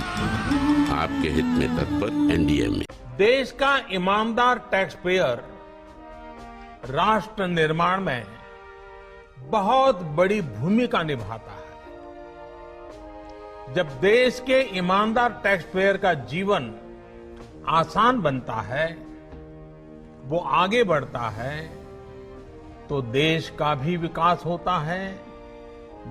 आपके हित में तत्पर एनडीए में। देश का ईमानदार टैक्स पेयर राष्ट्र निर्माण में बहुत बड़ी भूमिका निभाता है। जब देश के ईमानदार टैक्स पेयर का जीवन आसान बनता है, वो आगे बढ़ता है, तो देश का भी विकास होता है,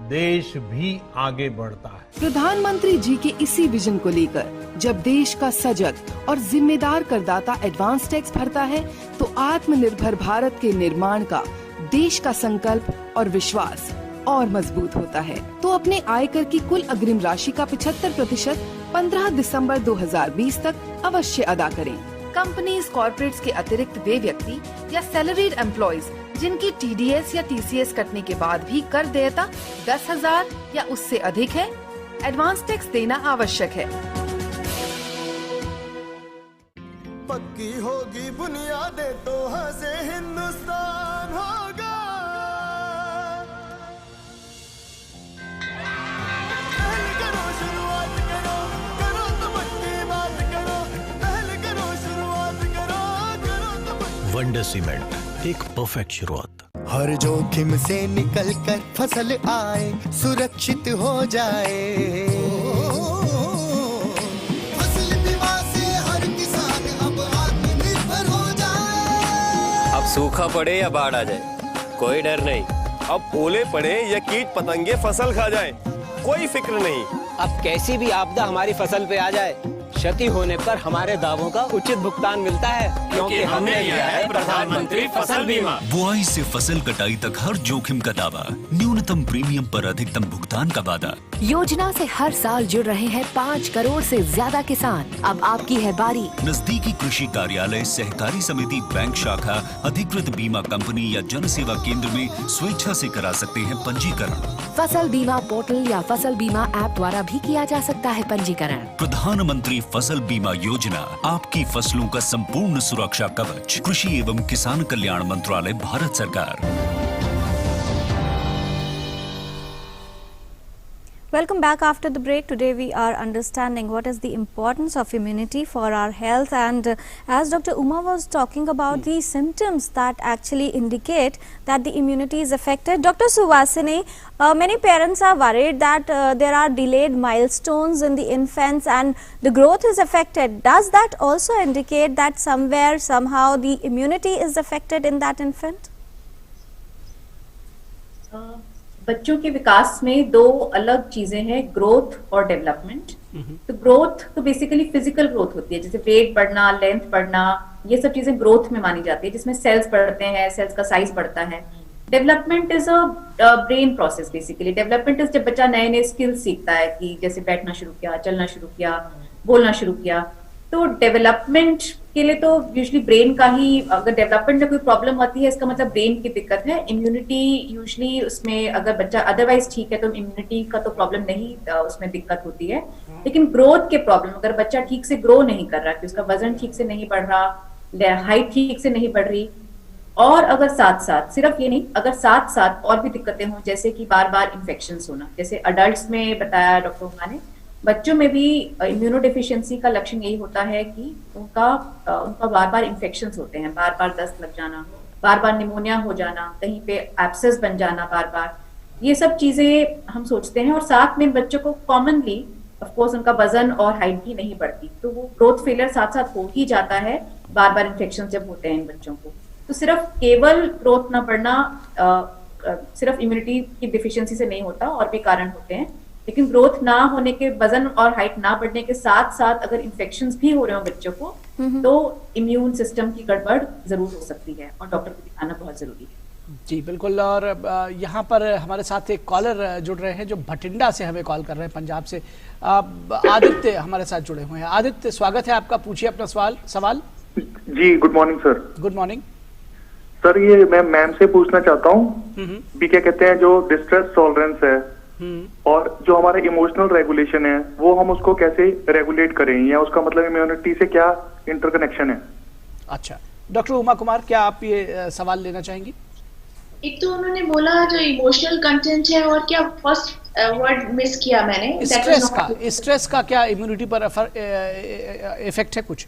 देश भी आगे बढ़ता है। प्रधानमंत्री जी के इसी विजन को लेकर जब देश का सजग और जिम्मेदार करदाता एडवांस टैक्स भरता है, तो आत्मनिर्भर भारत के निर्माण का देश का संकल्प और विश्वास और मजबूत होता है। तो अपने आयकर की कुल अग्रिम राशि का 75% 15 दिसंबर 2020 तक अवश्य अदा करें। कंपनीज, कॉर्पोरेट्स के अतिरिक्त वे व्यक्ति या सैलरीड एम्प्लॉइज जिनकी टीडीएस या टीसीएस कटने के बाद भी कर देयता 10,000 या उससे अधिक है, एडवांस टैक्स देना आवश्यक है। पक्की होगी बुनियादें तो हंसे हिंदुस्तान होगा। पहले करो शुरुआत करो, करो तो पक्की बात करो। पहले करो शुरुआत करो, करो तो पक्की। वंडर सीमेंट, एक परफेक्ट शुरुआत। हर जोखिम से निकल कर फसल आए, सुरक्षित हो जाए। फसल बीमा से हर किसान अब आत्मनिर्भर हो जाए। अब सूखा पड़े या बाढ़ आ जाए, कोई डर नहीं। अब ओले पड़े या कीट पतंगे फसल खा जाए, कोई फिक्र नहीं। अब कैसी भी आपदा हमारी फसल पे आ जाए, क्षति होने पर हमारे दावों का उचित भुगतान मिलता है, क्योंकि हमने लिया है प्रधानमंत्री फसल बीमा। बुआई से फसल कटाई तक हर जोखिम का दावा, न्यूनतम प्रीमियम पर अधिकतम भुगतान का वादा। योजना से हर साल जुड़ रहे हैं 5 करोड़ से ज्यादा किसान। अब आपकी है बारी। नजदीकी कृषि कार्यालय, सहकारी समिति, बैंक शाखा, अधिकृत बीमा कंपनी या जन सेवा केंद्र में स्वेच्छा से करा सकते हैं पंजीकरण। फसल बीमा पोर्टल या फसल बीमा ऐप द्वारा भी किया जा सकता है पंजीकरण। प्रधानमंत्री फसल बीमा योजना, आपकी फसलों का संपूर्ण सुरक्षा कवच। कृषि एवं किसान कल्याण मंत्रालय, भारत सरकार। Welcome back after the break. Today we are understanding what is the importance of immunity for our health, and as Dr. Uma was talking about the symptoms that actually indicate that the immunity is affected. Dr. Suhasini, many parents are worried that there are delayed milestones in the infants and the growth is affected. Does that also indicate that somewhere, somehow the immunity is affected in that infant? बच्चों के विकास में 2 अलग चीजें हैं, growth और development. तो growth तो basically physical growth होती है, जैसे वेट बढ़ना, लेंथ बढ़ना, ये सब चीजें ग्रोथ में मानी जाती है, जिसमें सेल्स बढ़ते हैं, सेल्स का साइज बढ़ता है। Development is a brain process basically. Development is जब बच्चा नए नए स्किल्स सीखता है, कि जैसे बैठना शुरू किया, चलना शुरू किया, बोलना शुरू किया. तो डेवलपमेंट के लिए तो यूजुअली ब्रेन का ही, अगर डेवलपमेंट में कोई प्रॉब्लम होती है इसका मतलब ब्रेन की दिक्कत है. इम्यूनिटी यूजुअली उसमें अगर बच्चा अदरवाइज ठीक है तो इम्यूनिटी का तो प्रॉब्लम नहीं, उसमें दिक्कत होती है. लेकिन ग्रोथ के प्रॉब्लम, अगर बच्चा ठीक से ग्रो नहीं कर रहा, कि उसका वजन ठीक से नहीं बढ़ रहा, हाइट ठीक से नहीं बढ़ रही, और अगर साथ साथ, सिर्फ ये नहीं, अगर साथ साथ और भी दिक्कतें हों, जैसे कि बार बार इन्फेक्शंस होना, जैसे अडल्ट्स में बताया डॉक्टर उमा ने, बच्चों में भी इम्यूनोडेफिशिएंसी का लक्षण यही होता है कि उनका बार बार इन्फेक्शंस होते हैं, बार बार दस्त लग जाना, बार बार निमोनिया हो जाना, कहीं पे एब्सेस बन जाना बार बार. ये सब चीजें हम सोचते हैं. और साथ में बच्चों को कॉमनली ऑफ कोर्स उनका वजन और हाइट भी नहीं बढ़ती, तो वो ग्रोथ फेलियर साथ साथ हो ही जाता है बार बार इन्फेक्शन जब होते हैं इन बच्चों को. तो सिर्फ केवल ग्रोथ ना बढ़ना सिर्फ इम्यूनिटी की डिफिशियंसी से नहीं होता, और भी कारण होते हैं. लेकिन ग्रोथ ना होने के, वजन और हाइट ना बढ़ने के साथ साथ अगर इन्फेक्शंस भी हो रहे हो बच्चों को, तो इम्यून सिस्टम की गड़बड़ जरूर हो सकती है, और डॉक्टर को दिखाना बहुत जरूरी है. जी बिल्कुल. और यहाँ पर हमारे साथ एक कॉलर जुड़ रहे हैं जो भटिंडा से हमें कॉल कर रहे हैं, पंजाब से. आदित्य हमारे साथ जुड़े हुए हैं. आदित्य, स्वागत है आपका, पूछिए अपना सवाल. जी good morning sir. Good morning sir. ये मैं मैम से पूछना चाहता हूँ भी, क्या कहते हैं, जो डिस्ट्रेस टॉलरेंस है और जो हमारा इमोशनल रेगुलेशन है, वो हम उसको कैसे रेगुलेट करें, या उसका मतलब इम्यूनिटी से क्या इंटरकनेक्शन है? अच्छा, डॉक्टर उमा कुमार, क्या आप ये सवाल लेना चाहेंगी? एक तो उन्होंने बोला जो इमोशनल कंटेंट है, और क्या फर्स्ट वर्ड मिस किया मैंने? स्ट्रेस का क्या इम्यूनिटी पर इफेक्ट है कुछ?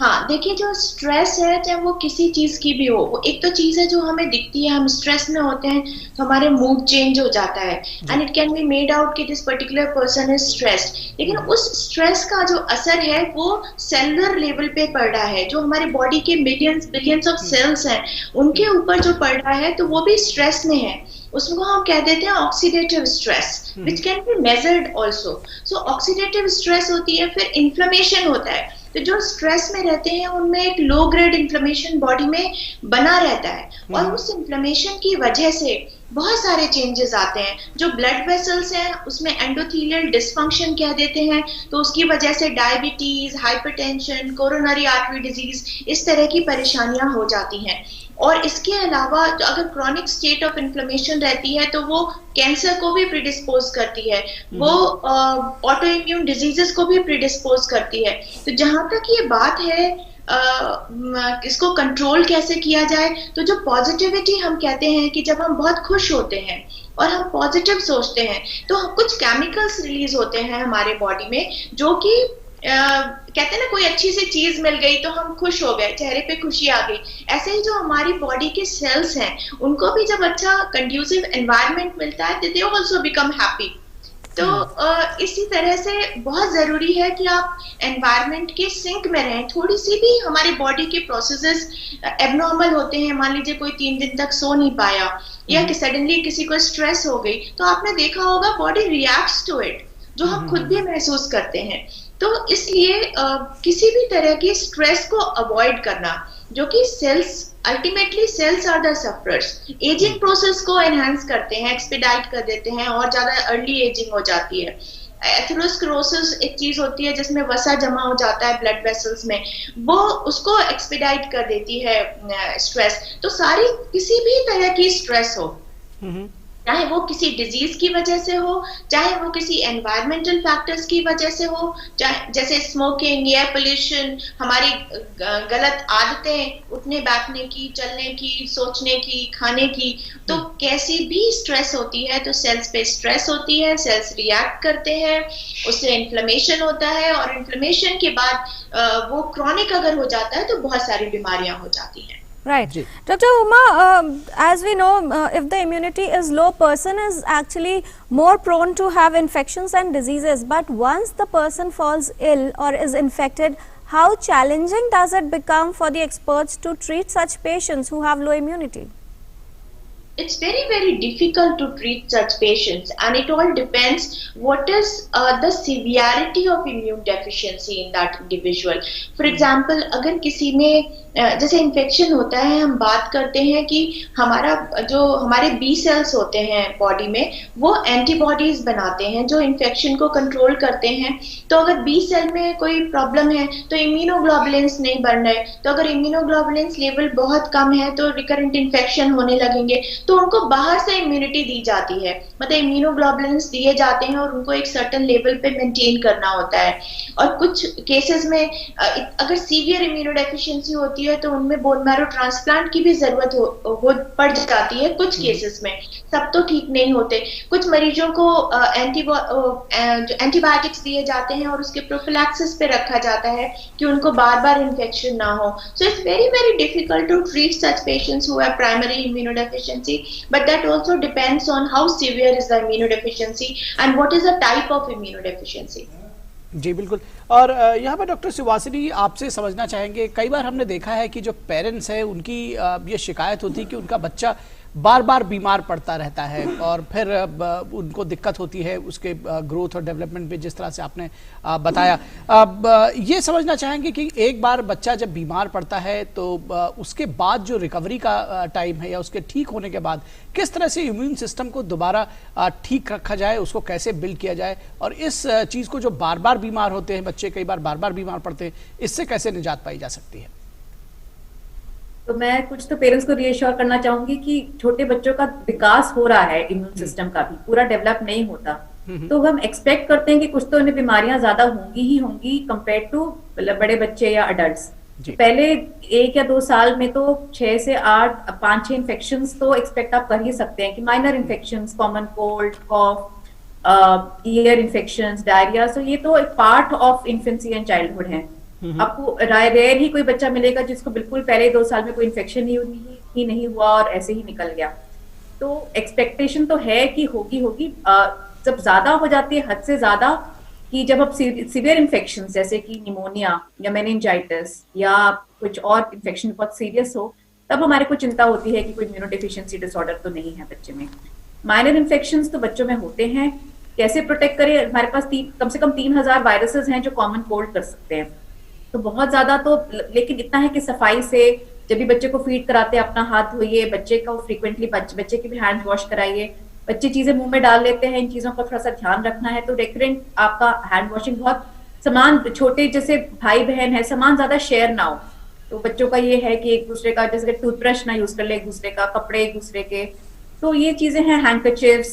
हाँ, देखिए, जो स्ट्रेस है, चाहे वो किसी चीज की भी हो, वो एक तो चीज है जो हमें दिखती है. हम स्ट्रेस में होते हैं तो हमारे मूड चेंज हो जाता है, and it can be made out कि this particular person is stressed. लेकिन उस स्ट्रेस का जो असर है वो सेलुलर लेवल पे पड़ रहा है. जो हमारे बॉडी के मिलियंस बिलियंस ऑफ सेल्स हैं, उनके ऊपर जो पड़ रहा है, तो वो भी स्ट्रेस में है. उसको हम कह देते हैं oxidative stress, which can be measured also. So oxidative stress होती है, फिर इन्फ्लेमेशन होता है. तो जो स्ट्रेस में रहते हैं उनमें एक लो ग्रेड इन्फ्लेमेशन बॉडी में बना रहता है, और उस इन्फ्लेमेशन की वजह से बहुत सारे चेंजेस आते हैं. जो ब्लड वेसल्स हैं उसमें एंडोथेलियल डिसफंक्शन कह देते हैं, तो उसकी वजह से diabetes, hypertension, coronary artery disease, इस तरह की परेशानियां हो जाती हैं. और इसके अलावा अगर क्रॉनिक स्टेट ऑफ इन्फ्लेमेशन रहती है तो वो कैंसर को भी प्रीडिस्पोज करती है, वो ऑटो इम्यून डिजीजेस को भी प्रीडिस्पोज करती है. तो जहां तक ये बात है इसको कंट्रोल कैसे किया जाए, तो जो पॉजिटिविटी हम कहते हैं कि जब हम बहुत खुश होते हैं और हम पॉजिटिव सोचते हैं तो कुछ केमिकल्स रिलीज होते हैं हमारे बॉडी में, जो कि कहते हैं ना, कोई अच्छी सी चीज मिल गई तो हम खुश हो गए, चेहरे पे खुशी आ गई. ऐसे ही जो हमारी बॉडी के सेल्स हैं, उनको भी जब अच्छा कंड्यूसिव एनवायरनमेंट मिलता है, दे आल्सो बिकम हैप्पी. तो इसी तरह से बहुत जरूरी है कि आप एनवायरनमेंट के सिंक में रहें. थोड़ी सी भी हमारे बॉडी के प्रोसेसेस एबनॉर्मल होते हैं, मान लीजिए कोई 3 दिन तक सो नहीं पाया, या कि सडनली किसी को स्ट्रेस हो गई, तो आपने देखा होगा बॉडी रिएक्ट्स टू इट, जो हम खुद भी महसूस करते हैं. तो इसलिए किसी भी तरह की स्ट्रेस को अवॉइड करना, जो कि ultimately cells are the sufferers, ageing process को एनहांस करते हैं, एक्सपीडाइट कर देते हैं, और ज्यादा अर्ली एजिंग हो जाती है. एथेरोस्क्लेरोसिस एक चीज होती है जिसमें वसा जमा हो जाता है ब्लड वेसल्स में, वो उसको एक्सपीडाइट कर देती है स्ट्रेस. तो सारी किसी भी तरह की स्ट्रेस हो, चाहे वो किसी डिजीज की वजह से हो, चाहे वो किसी एनवायरमेंटल फैक्टर्स की वजह से हो, चाहे जैसे स्मोकिंग, एयर पोल्यूशन, हमारी गलत आदतें, उठने बैठने की, चलने की, सोचने की, खाने की, तो कैसी भी स्ट्रेस होती है तो सेल्स पे स्ट्रेस होती है, सेल्स रिएक्ट करते हैं, उससे इन्फ्लेमेशन होता है, और इन्फ्लेमेशन के बाद वो क्रॉनिक अगर हो जाता है तो बहुत सारी बीमारियां हो जाती हैं. Right. Dr. Uma, as we know, if the immunity is low, person is actually more prone to have infections and diseases. But once the person falls ill or is infected, how challenging does it become for the experts to treat such patients who have low immunity? it's very difficult to treat such patients, and it all depends what is the severity of immune deficiency in that individual. For example, अगर किसी में जैसे infection होता है, हम बात करते हैं कि हमारे बी सेल्स होते हैं बॉडी में, वो एंटीबॉडीज बनाते हैं जो इन्फेक्शन को कंट्रोल करते हैं। तो अगर बी सेल में कोई प्रॉब्लम है तो इम्यूनोग्लोबुलिन्स नहीं बन रहे, तो अगर इम्यूनोग्लोबुलिन्स लेवल बहुत कम है तो रिकरेंट इन्फेक्शन होने लगेंगे, तो उनको बाहर से इम्यूनिटी दी जाती है, मतलब इम्यूनोग्लोबुलिन्स दिए जाते हैं और उनको एक सर्टेन लेवल पे मेंटेन करना होता है। और कुछ केसेस में अगर सीवियर इम्यूनोडेफिशिएंसी होती है तो उनमें बोन मैरो ट्रांसप्लांट की भी जरूरत पड़ जाती है कुछ केसेस में, सब तो ठीक नहीं होते। कुछ मरीजों को एंटीबायोटिक्स दिए जाते हैं और उसके प्रोफिलैक्सिस पे रखा जाता है कि उनको बार-बार इन्फेक्शन ना हो। So it's very difficult to treat such patients who have primary immunodeficiency, but that also depends on how severe is the immunodeficiency and what is the type of immunodeficiency. जी बिल्कुल। और यहाँ पर डॉक्टर सुवासिनी आपसे समझना चाहेंगे, कई बार हमने देखा है कि जो पेरेंट्स हैं उनकी ये शिकायत होती है कि उनका बच्चा बार बार बीमार पड़ता रहता है और फिर उनको दिक्कत होती है उसके ग्रोथ और डेवलपमेंट में, जिस तरह से आपने बताया। अब ये समझना चाहेंगे कि एक बार बच्चा जब बीमार पड़ता है तो उसके बाद जो रिकवरी का टाइम है या उसके ठीक होने के बाद किस तरह से इम्यून सिस्टम को दोबारा ठीक रखा जाए, उसको कैसे बिल्ड किया जाए, और इस चीज़ को जो बार बार बीमार होते हैं बच्चे, कई बार बीमार पड़ते हैं, इससे कैसे निजात पाई जा सकती है? तो मैं कुछ तो पेरेंट्स को रीअश्योर करना चाहूंगी कि छोटे बच्चों का विकास हो रहा है, इम्यून सिस्टम का भी पूरा डेवलप नहीं होता, तो हम एक्सपेक्ट करते हैं कि कुछ तो उन्हें बीमारियां ज्यादा होंगी कंपेयर टू बड़े बच्चे या अडल्ट्स। पहले 1 या 2 साल में तो 6 से 8 5-6 इन्फेक्शंस तो एक्सपेक्ट आप कर ही सकते हैं कि माइनर इन्फेक्शंस, कॉमन कोल्ड, कॉफ, ईयर इन्फेक्शंस, डायरिया, सो ये तो एक part of infancy and childhood है। आपको रेयर ही कोई बच्चा मिलेगा जिसको बिल्कुल पहले 2 साल में कोई इन्फेक्शन ही नहीं हुआ और ऐसे ही निकल गया। तो एक्सपेक्टेशन तो है कि होगी जब ज्यादा हो जाती है, हद से ज्यादा, कि जब अब सीवियर इन्फेक्शन जैसे कि निमोनिया या मेनिंजाइटिस या कुछ और इन्फेक्शन बहुत सीरियस हो, तब हमारे को चिंता होती है कि कोई इम्यूनोडेफिशिएंसी डिसऑर्डर तो नहीं है बच्चे में। माइनर इन्फेक्शंस तो बच्चों में होते हैं, कैसे प्रोटेक्ट करें? हमारे पास कम से कम 3000 वायरसेस हैं जो कॉमन कोल्ड कर सकते हैं, तो बहुत ज्यादा तो, लेकिन इतना है कि सफाई से जब भी बच्चे को फीड कराते हैं अपना हाथ धोइए, बच्चे को फ्रीक्वेंटली बच्चे के भी हैंड वॉश कराइए। बच्चे चीजें मुंह में डाल लेते हैं, इन चीजों का थोड़ा सा ध्यान रखना है। तो रेकरेंट आपका हैंड वॉशिंग, बहुत सामान, छोटे जैसे भाई बहन है, सामान ज्यादा शेयर ना हो। तो बच्चों का ये है कि एक दूसरे का, जैसे टूथब्रश ना यूज कर ले एक दूसरे का, कपड़े एक दूसरे के, तो ये चीजें हैं, हैंडकरचिप्स,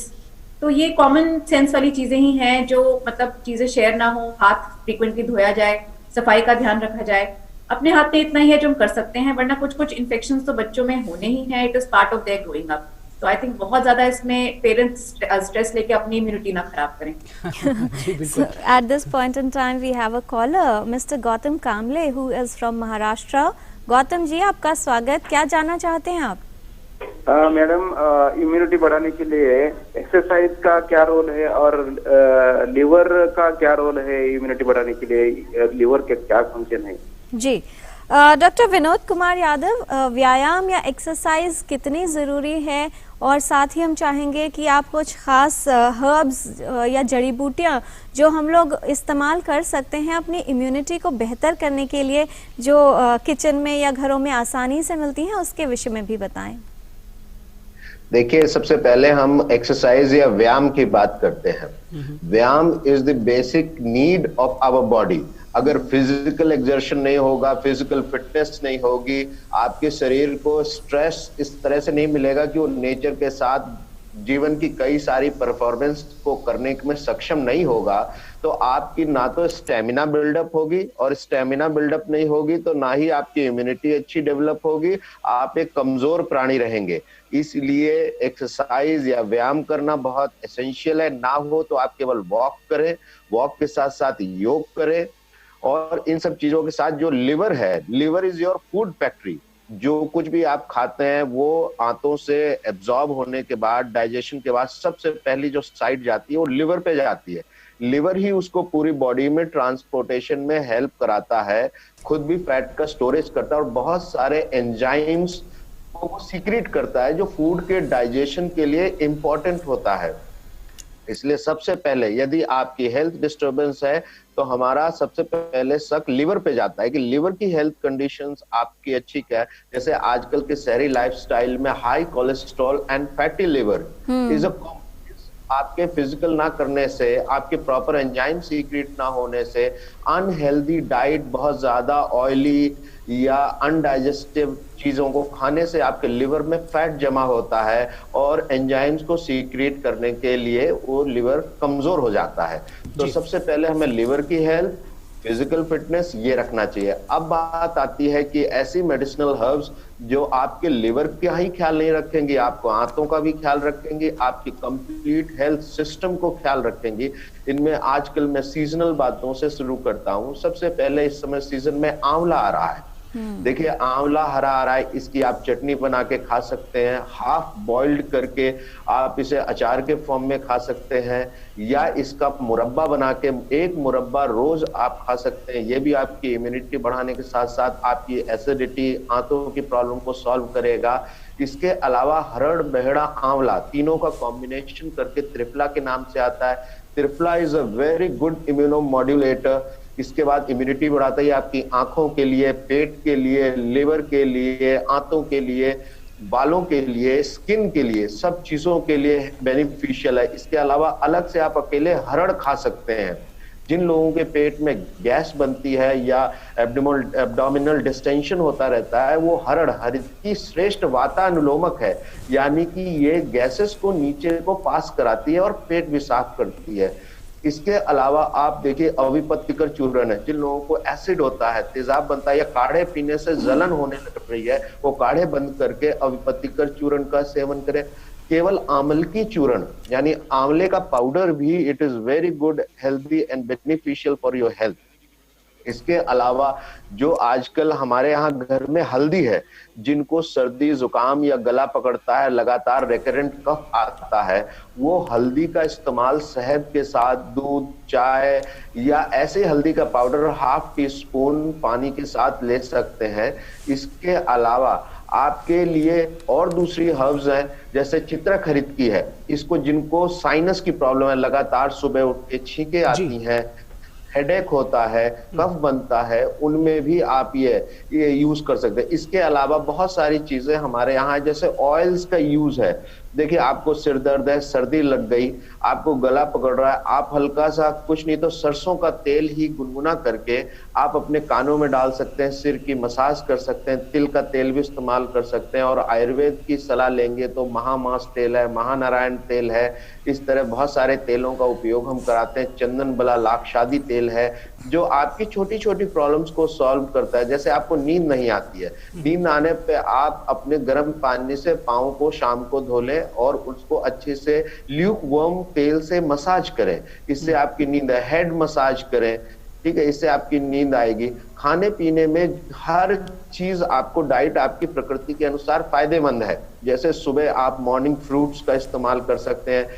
तो ये कॉमन सेंस वाली चीजें ही हैं जो मतलब चीजें शेयर ना हो, हाथ फ्रीक्वेंटली धोया जाए, सफाई का ध्यान रखा जाए। अपने हाथ में इतना ही है जो हम कर सकते हैं, वरना कुछ इन्फेक्शंस तो बच्चों में होने ही हैं, it is part of their growing up. तो आई थिंक बहुत ज्यादा इसमें पेरेंट्स स्ट्रेस लेके अपनी इम्यूनिटी ना खराब करें। So at this point in time we have a caller, Mr. Gautam Kamble, who is from Maharashtra. Gautam ji, आपका स्वागत। क्या जानना चाहते हैं आप? मैडम, इम्यूनिटी बढ़ाने के लिए एक्सरसाइज का क्या रोल है और लीवर का क्या रोल है? इम्यूनिटी बढ़ाने के लिए लीवर के क्या फंक्शन है? जी, डॉक्टर विनोद कुमार यादव, व्यायाम या एक्सरसाइज कितनी ज़रूरी है, और साथ ही हम चाहेंगे कि आप कुछ खास हर्ब्स या जड़ी बूटियां जो हम लोग इस्तेमाल कर सकते हैं अपनी इम्यूनिटी को बेहतर करने के लिए, जो किचन में या घरों में आसानी से मिलती हैं, उसके विषय में भी बताएं। देखिए, सबसे पहले हम एक्सरसाइज या व्यायाम की बात करते हैं। व्यायाम is the basic need of our body. अगर फिजिकल एक्सर्शन नहीं होगा, फिजिकल फिटनेस नहीं होगी, आपके शरीर को स्ट्रेस इस तरह से नहीं मिलेगा कि वो नेचर के साथ जीवन की कई सारी परफॉर्मेंस को करने में सक्षम नहीं होगा, तो आपकी ना तो स्टेमिना बिल्डअप होगी, और स्टेमिना बिल्डअप नहीं होगी तो ना ही आपकी इम्यूनिटी अच्छी डेवलप होगी, आप एक कमजोर प्राणी रहेंगे। इसलिए एक्सरसाइज या व्यायाम करना बहुत एसेंशियल है। ना हो तो आप केवल वॉक करें, वॉक के साथ साथ योग करें, और इन सब चीजों के साथ जो लिवर है, liver is your food factory. जो कुछ भी आप खाते हैं वो आंतों से एब्जॉर्ब होने के बाद, डाइजेशन के बाद सबसे पहली जो साइड जाती है वो लिवर पे जाती है। लिवर ही उसको पूरी बॉडी में ट्रांसपोर्टेशन में हेल्प कराता है, खुद भी फैट का स्टोरेज करता है, और बहुत सारे एंजाइम्स को वो सीक्रेट करता है जो फूड के डाइजेशन के लिए इंपॉर्टेंट होता है। इसलिए सबसे पहले यदि आपकी हेल्थ डिस्टर्बेंस है तो हमारा सबसे पहले शक लिवर पे जाता है कि लिवर की हेल्थ कंडीशंस आपकी अच्छी क्या है। जैसे आजकल के शहरी लाइफस्टाइल में high cholesterol and fatty liver is a आपके फिजिकल ना करने से, आपके प्रॉपर एंजाइम सीक्रेट ना होने से, अनहेल्दी डाइट, बहुत ज्यादा ऑयली या अनडाइजेस्टिव चीजों को खाने से आपके लिवर में फैट जमा होता है और एंजाइम्स को सीक्रेट करने के लिए वो लिवर कमजोर हो जाता है। तो सबसे पहले हमें लिवर की हेल्थ, फिजिकल फिटनेस ये रखना चाहिए। अब बात आती है कि ऐसी मेडिसिनल हर्ब्स जो आपके लिवर का ही ख्याल नहीं रखेंगे, आपको आंतों का भी ख्याल रखेंगे, आपकी कंप्लीट हेल्थ सिस्टम को ख्याल रखेंगे। इनमें आजकल मैं सीजनल बातों से शुरू करता हूँ। सबसे पहले इस समय सीजन में आंवला आ रहा है। देखिए आंवला हरा आ रहा है, इसकी आप चटनी बना के खा सकते हैं, हाफ बॉइल्ड करके आप इसे अचार के फॉर्म में खा सकते हैं, या इसका मुरब्बा बना के एक मुरब्बा रोज आप खा सकते हैं। ये भी आपकी इम्यूनिटी बढ़ाने के साथ साथ आपकी एसिडिटी, आंतों की प्रॉब्लम को सॉल्व करेगा। इसके अलावा हरड़, बहेड़ा, आंवला तीनों का कॉम्बिनेशन करके त्रिफला के नाम से आता है। Triphala is a very good immuno modulator. इसके बाद इम्यूनिटी बढ़ाता है आपकी आंखों के लिए, पेट के लिए, लिवर के लिए, आंतों के लिए, बालों के लिए, स्किन के लिए, सब चीजों के लिए बेनिफिशियल है। इसके अलावा अलग से आप अकेले हरड़ खा सकते हैं। जिन लोगों के पेट में गैस बनती है या एब्डोमिनल डिस्टेंशन होता रहता है, वो हरड़ की श्रेष्ठ वातानुलोमक है, यानी कि ये गैसेस को नीचे को पास कराती है और पेट भी साफ करती है। इसके अलावा आप देखिए अविपत्तिकर चूर्ण है। जिन लोगों को एसिड होता है, तेजाब बनता है या काढ़े पीने से जलन होने लग रही है, वो काढ़े बंद करके अविपत्तिकर चूर्ण का सेवन करें। केवल आंवल की चूर्ण यानी आंवले का पाउडर भी it is very good, healthy and beneficial for your health. इसके अलावा जो आजकल हमारे यहाँ घर में हल्दी है, जिनको सर्दी, जुकाम या गला पकड़ता है, लगातार रेकरेंट कफ आता है, वो हल्दी का इस्तेमाल शहद के साथ दूध, चाय या ऐसे हल्दी का पाउडर हाफ टी स्पून पानी के साथ ले सकते हैं। इसके अलावा आपके लिए और दूसरी हर्ब्स हैं, जैसे चित्रखरीद की है। इसको जिनको साइनस की प्रॉब्लम है, लगातार सुबह उठ के छींके आती हैं, हेडेक होता है, कफ बनता है, उनमें भी आप ये यूज कर सकते हैं। इसके अलावा बहुत सारी चीजें हमारे यहाँ है, जैसे ऑयल्स का यूज है। देखिए आपको सिर दर्द है, सर्दी लग गई, आपको गला पकड़ रहा है, आप हल्का सा कुछ नहीं तो सरसों का तेल ही गुनगुना करके आप अपने कानों में डाल सकते हैं, सिर की मसाज कर सकते हैं, तिल का तेल भी इस्तेमाल कर सकते हैं। और आयुर्वेद की सलाह लेंगे तो महामास तेल है, महानारायण तेल है, इस तरह बहुत सारे तेलों का उपयोग हम कराते हैं। चंदन बला लाक्षादी तेल है जो आपकी छोटी छोटी प्रॉब्लम्स को सॉल्व करता है। जैसे आपको नींद नहीं आती है, नींद आने पे आप अपने गर्म पानी से पाँव को शाम को धो लें और उसको अच्छे से ल्यूक वार्म तेल से मसाज करें, इससे आपकी नींद, हेड मसाज करें, ठीक है, इससे आपकी नींद आएगी। खाने पीने में हर चीज आपको, डाइट आपकी प्रकृति के अनुसार फायदेमंद है। जैसे सुबह आप मॉर्निंग फ्रूट्स का इस्तेमाल कर सकते हैं,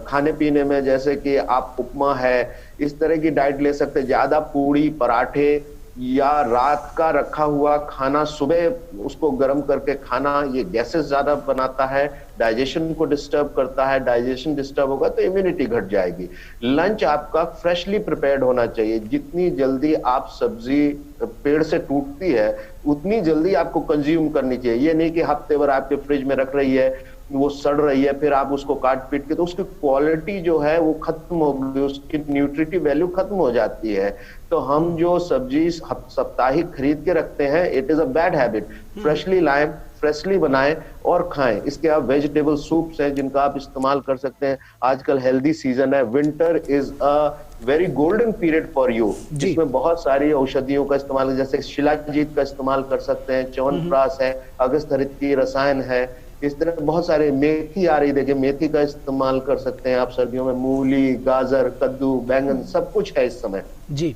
खाने पीने में जैसे कि आप उपमा है, इस तरह की डाइट ले सकते हैं। ज्यादा पूड़ी, पराठे या रात का रखा हुआ खाना सुबह उसको गर्म करके खाना, ये गैसेस ज्यादा बनाता है, डाइजेशन को डिस्टर्ब करता है। डाइजेशन डिस्टर्ब होगा तो इम्यूनिटी घट जाएगी। लंच आपका फ्रेशली प्रिपेयर्ड होना चाहिए। जितनी जल्दी आप सब्जी पेड़ से टूटती है उतनी जल्दी आपको कंज्यूम करनी चाहिए। ये नहीं कि हफ्ते भर आपके फ्रिज में रख रही है, वो सड़ रही है, फिर आप उसको काट पीट के, तो उसकी क्वालिटी जो है वो खत्म हो गई, उसकी न्यूट्रिटिव वैल्यू खत्म हो जाती है। तो हम जो सब्जी साप्ताहिक खरीद के रखते हैं, it is a bad habit. Freshly लाएं, फ्रेशली बनाएं और खाएं। इसके आप वेजिटेबल सूप्स हैं जिनका आप इस्तेमाल कर सकते हैं। आजकल हेल्दी सीजन है, winter is a very golden period for you, जिसमें बहुत सारी औषधियों का इस्तेमाल, जैसे शिलाजीत का इस्तेमाल कर सकते हैं, च्यवनप्राश है, अगस्थरित रसायन है, इस तरह बहुत सारे, मेथी आ रही, देखिए मेथी का इस्तेमाल कर सकते हैं आप सर्दियों में। मूली, गाजर, कद्दू, बैंगन, सब कुछ है इस समय। जी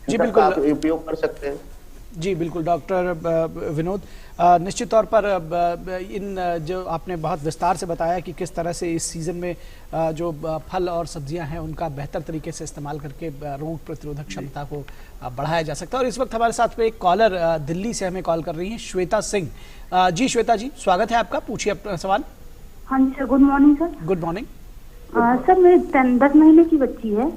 जी बिल्कुल, आप उपयोग कर सकते हैं। जी बिल्कुल डॉक्टर विनोद, निश्चित तौर पर इन जो आपने बहुत विस्तार से बताया कि किस तरह से इस सीज़न में जो फल और सब्जियां हैं उनका बेहतर तरीके से इस्तेमाल करके रोग प्रतिरोधक क्षमता को बढ़ाया जा सकता है। और इस वक्त हमारे साथ में एक कॉलर दिल्ली से हमें कॉल कर रही हैं, श्वेता सिंह जी। श्वेता जी, स्वागत है आपका, पूछिए अपना सवाल। हाँ जी sir, good morning sir. Good morning sir, मेरी 10 महीने की बच्ची है,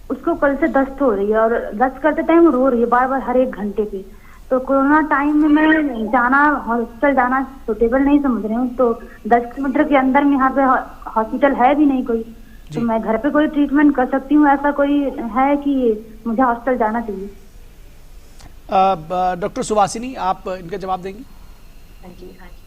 उसको कल से दस्त हो रही है और दस्त करते टाइम रो रही है बार बार हर एक घंटे पे। तो कोरोना टाइम में मैं हॉस्पिटल जाना सुटेबल नहीं समझ रही हूँ। तो 10 किलोमीटर के अंदर में यहाँ पे हॉस्पिटल है भी नहीं कोई, तो मैं घर पे कोई ट्रीटमेंट कर सकती हूँ? ऐसा कोई है कि मुझे हॉस्पिटल जाना चाहिए? डॉक्टर सुवासिनी, आप इनका जवाब देंगी? हाँ जी, हाँ जी।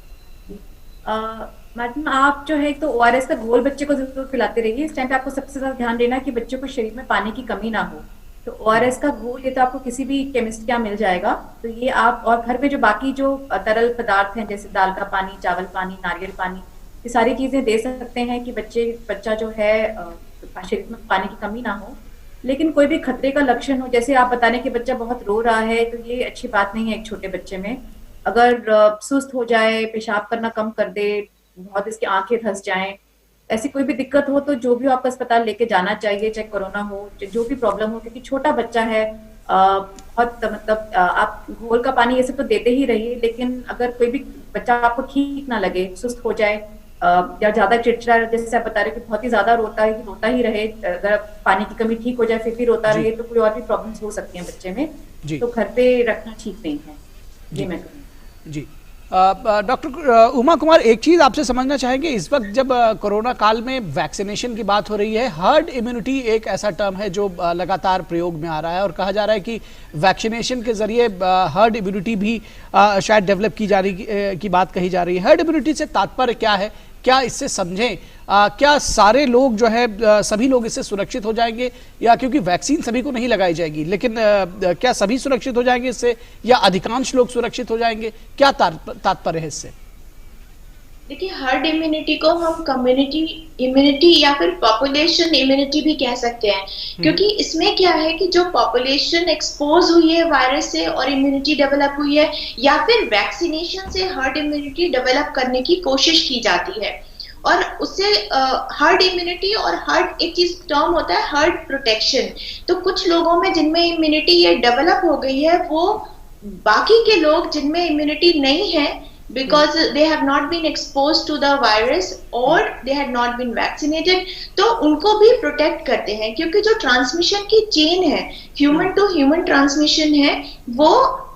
मैडम, आप जो है तो ORS का घोल बच्चे को जरूर पिलाते रहिए। इस टाइम पे आपको सबसे ज्यादा ध्यान देना है कि बच्चों को शरीर में पानी की कमी ना हो। तो ORS का घोल ये तो आपको किसी भी केमिस्ट के यहाँ मिल जाएगा। तो ये आप, और घर में जो बाकी जो तरल पदार्थ हैं जैसे दाल का पानी, चावल पानी, नारियल पानी, ये सारी चीजें दे सकते हैं कि बच्चा जो है शरीर में पानी की कमी ना हो। लेकिन कोई भी खतरे का लक्षण हो, जैसे आप बता रहे हैं कि बच्चा बहुत रो रहा है, तो ये अच्छी बात नहीं है एक छोटे बच्चे में। अगर सुस्त हो जाए, पेशाब करना कम कर दे, बहुत इसकी आंखें धंस जाएं, ऐसी कोई भी दिक्कत हो तो जो भी आपको अस्पताल लेके जाना चाहिए, चाहे कोरोना हो, जो भी प्रॉब्लम हो, क्योंकि छोटा बच्चा है। बहुत मतलब आप घोल का पानी ये सब तो देते ही रहिए, लेकिन अगर कोई भी बच्चा आपको ठीक ना लगे, सुस्त हो जाए या ज्यादा चिड़चिड़ा, जैसे आप बता रहे कि बहुत ही ज्यादा रोता ही रहे, अगर पानी की कमी ठीक हो जाए फिर भी रोता रहे, तो कोई और भी प्रॉब्लम्स हो सकती हैं बच्चे में, तो घर पे रखना ठीक नहीं है। जी मैं जी डॉक्टर उमा कुमार, एक चीज आपसे समझना चाहेंगे, इस वक्त जब कोरोना काल में वैक्सीनेशन की बात हो रही है, हर्ड इम्यूनिटी एक ऐसा टर्म है जो लगातार प्रयोग में आ रहा है और कहा जा रहा है कि वैक्सीनेशन के जरिए हर्ड इम्यूनिटी भी शायद डेवलप की जा रही की बात कही जा रही है। हर्ड इम्यूनिटी से तात्पर्य क्या है, क्या इससे समझें, क्या सारे लोग जो है सभी लोग इससे सुरक्षित हो जाएंगे, या क्योंकि वैक्सीन सभी को नहीं लगाई जाएगी, लेकिन क्या सभी सुरक्षित हो जाएंगे इससे, या अधिकांश लोग सुरक्षित हो जाएंगे? क्या तात्पर्य है इससे? देखिए, हर्ड इम्यूनिटी को हम कम्युनिटी इम्यूनिटी या फिर पॉपुलेशन इम्यूनिटी भी कह सकते हैं, क्योंकि इसमें क्या है कि जो पॉपुलेशन एक्सपोज हुई है वायरस से और इम्यूनिटी डेवलप हुई है, या फिर वैक्सीनेशन से हर्ड इम्यूनिटी डेवलप करने की कोशिश की जाती है, और उससे हर्ड इम्यूनिटी और हर्ड एक चीज टर्म होता है हर्ड प्रोटेक्शन। तो कुछ लोगों में जिनमें इम्यूनिटी ये डेवलप हो गई है, वो बाकी के लोग जिनमें इम्यूनिटी नहीं है, because they have not been exposed to the virus or they had not been vaccinated, तो उनको भी प्रोटेक्ट करते हैं, क्योंकि जो ट्रांसमिशन की चेन है, ह्यूमन टू ह्यूमन ट्रांसमिशन है, वो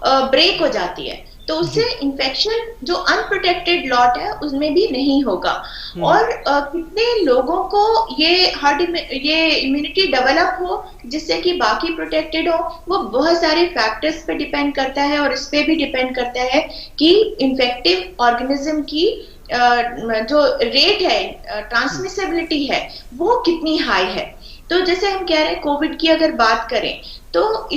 ब्रेक हो जाती है, तो उससे इन्फेक्शन जो अनप्रोटेक्टेड लॉट है उसमें भी नहीं होगा। और कितने लोगों को ये इम्यूनिटी डेवलप हो जिससे कि बाकी प्रोटेक्टेड हो, वो बहुत सारे फैक्टर्स पे डिपेंड करता है, और इस पे भी डिपेंड करता है कि इन्फेक्टिव ऑर्गेनिज्म की जो रेट है, ट्रांसमिसिबिलिटी है, वो कितनी हाई है। तो जैसे हम कह रहे हैं कोविड की अगर बात करें, तो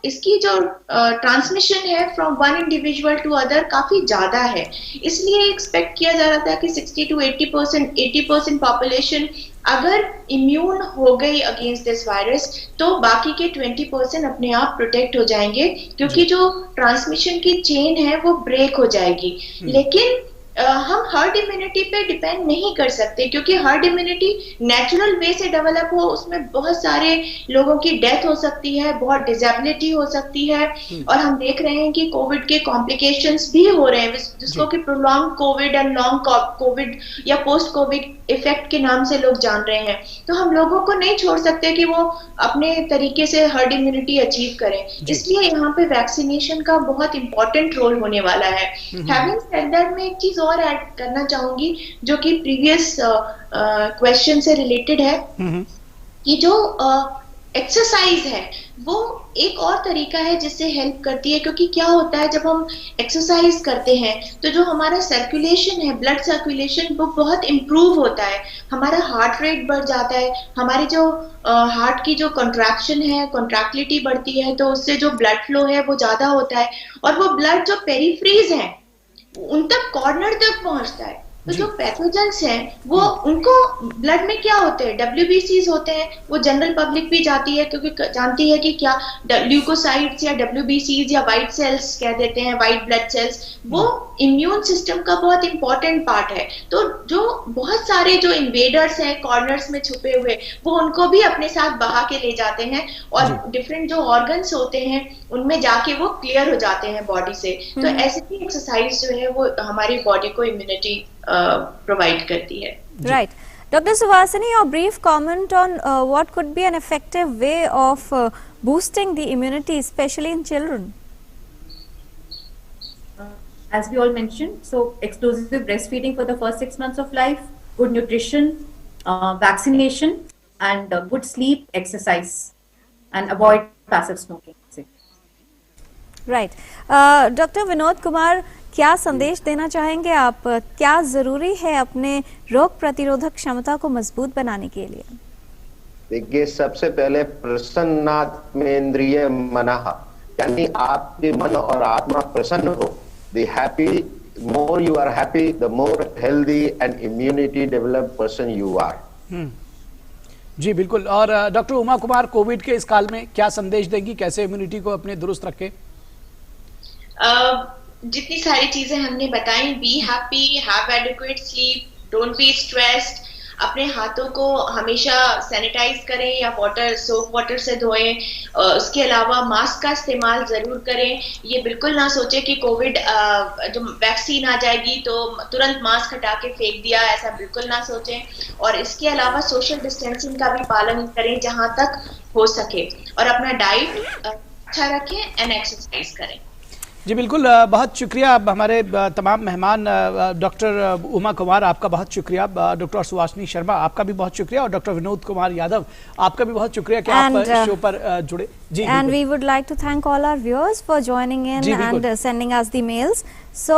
इसकी जो ट्रांसमिशन है from one individual to other काफी ज्यादा है, इसलिए एक्सपेक्ट किया जा रहा था कि 60 to 80% पॉपुलेशन अगर इम्यून हो गई अगेंस्ट दिस वायरस, तो बाकी के 20% अपने आप प्रोटेक्ट हो जाएंगे, क्योंकि जो ट्रांसमिशन की चेन है वो ब्रेक हो जाएगी। लेकिन हम हर्ड इम्यूनिटी पे डिपेंड नहीं कर सकते, क्योंकि हर्ड इम्यूनिटी नेचुरल वे से डेवलप हो, उसमें बहुत सारे लोगों की डेथ हो सकती है, बहुत डिसेबिलिटी हो सकती है, और हम देख रहे हैं कि कोविड के कॉम्प्लिकेशंस भी हो रहे हैं, जिसको कि prolong Covid and long Covid या पोस्ट कोविड इफेक्ट के नाम से लोग जान रहे हैं। तो हम लोगों को नहीं छोड़ सकते कि वो अपने तरीके से हर्ड इम्यूनिटी अचीव करें, इसलिए यहाँ पे वैक्सीनेशन का बहुत इंपॉर्टेंट रोल होने वाला है। हैविंग सेड दैट, मैं एक चीज और ऐड करना चाहूंगी जो कि प्रीवियस क्वेश्चन से रिलेटेड है, कि जो एक्सरसाइज है वो एक और तरीका है जिससे हेल्प करती है, क्योंकि क्या होता है जब हम एक्सरसाइज करते हैं तो जो हमारा सर्कुलेशन है, ब्लड सर्कुलेशन, वो बहुत इम्प्रूव होता है, हमारा हार्ट रेट बढ़ जाता है, हमारी जो हार्ट की जो कॉन्ट्रैक्शन है, कॉन्ट्रैक्टिलिटी बढ़ती है, तो उससे जो ब्लड फ्लो है वो ज्यादा होता है, और वो ब्लड जो पेरिफ्रीज है उन तक, कॉर्नर तक पहुंचता है, तो जो पैथोजेंस हैं वो उनको ब्लड में क्या होते हैं, WBCs होते हैं, वो जनरल पब्लिक भी जाती है क्योंकि जानती है कि क्या ल्यूकोसाइट्स या WBCs या वाइट सेल्स कह देते हैं, वाइट ब्लड सेल्स, वो इम्यून सिस्टम का बहुत इंपॉर्टेंट पार्ट है। तो जो बहुत सारे जो इन्वेडर्स हैं कॉर्नर्स में छुपे हुए, वो उनको भी अपने साथ बहा के ले जाते हैं और डिफरेंट जो ऑर्गन्स होते हैं उनमें जाके वो क्लियर हो जाते हैं बॉडी से। तो ऐसी ही एक्सरसाइज जो है वो हमारी बॉडी को इम्यूनिटी प्रोवाइड करती है। Right. Dr. Suhasini, your brief comment on what could be an effective way of boosting the immunity, especially in children? As we all mentioned, so exclusive breastfeeding for the first 6 months of life, good nutrition, vaccination, and good sleep, exercise, and avoid passive smoking. Right. Dr. Vinod Kumar, क्या संदेश देना चाहेंगे आप? क्या जरूरी है अपने रोग प्रतिरोधक क्षमता को मजबूत बनाने के लिए? देखिए, सबसे पहले प्रसन्नात्मेंद्रिय मनः, यानी आपके मन और आत्मा प्रसन्न हो। The happy, more you are happy, the more healthy and immunity developed person you are. जी बिल्कुल। और डॉक्टर उमा कुमार, कोविड के इस काल में क्या संदेश देंगी, कैसे इम्यूनिटी को अपने दुरुस्त रखें? जितनी सारी चीजें हमने बताई, be happy, have adequate sleep, don't be stressed, अपने हाथों को हमेशा सैनिटाइज करें या सोप वाटर से धोएं, उसके अलावा मास्क का इस्तेमाल जरूर करें। ये बिल्कुल ना सोचें कि कोविड जो वैक्सीन आ जाएगी तो तुरंत मास्क हटा के फेंक दिया, ऐसा बिल्कुल ना सोचें। और इसके अलावा सोशल डिस्टेंसिंग का भी पालन करें जहां तक हो सके, और अपना डाइट अच्छा रखें एंड एक्सरसाइज करें। जी बिल्कुल, बहुत शुक्रिया हमारे तमाम मेहमान। डॉक्टर उमा कुमार, आपका बहुत शुक्रिया। डॉक्टर सुहासिनी शर्मा, आपका भी बहुत शुक्रिया। और डॉक्टर विनोद कुमार यादव, आपका भी बहुत शुक्रिया कि आप इस शो पर जुड़े। जी, and we would like to thank all our viewers for joining in and sending us the mails. So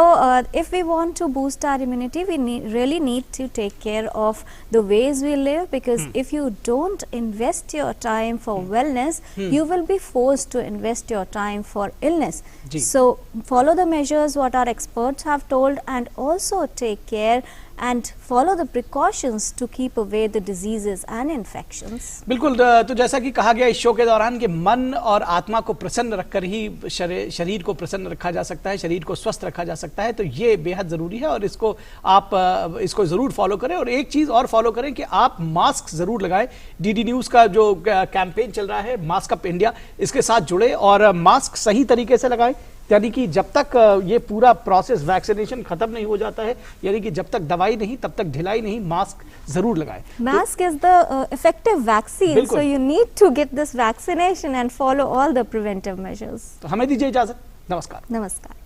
if we want to boost our immunity, we really need to take care of the ways we live, because if you don't invest your time for wellness, you will be forced to invest your time for illness. So follow the measures what our experts have told, and also take care and follow the precautions to keep away the diseases and infections. बिल्कुल। तो जैसा कि कहा गया इस show के दौरान कि मन और आत्मा को प्रसन्न रखकर ही शरीर को प्रसन्न रखा जा सकता है, शरीर को स्वस्थ रखा जा सकता है। तो ये बेहद ज़रूरी है और इसको आप इसको ज़रूर फॉलो करें। और एक चीज़ और फॉलो करें कि आप मास्क ज़रूर लगाएं। DD न्यूज़ का जो कैंपेन चल रहा है मास्क अप इंडिया, इसके साथ जुड़े और मास्क सही तरीके से लगाएं। यानी कि जब तक ये पूरा प्रोसेस वैक्सीनेशन खत्म नहीं हो जाता है, यानी कि जब तक दवाई नहीं तब तक ढिलाई नहीं, मास्क जरूर लगाएं। Mask is the effective vaccine, so you need to get this vaccination and follow all the preventive measures. तो हमें दीजिए इजाजत। नमस्कार। नमस्कार।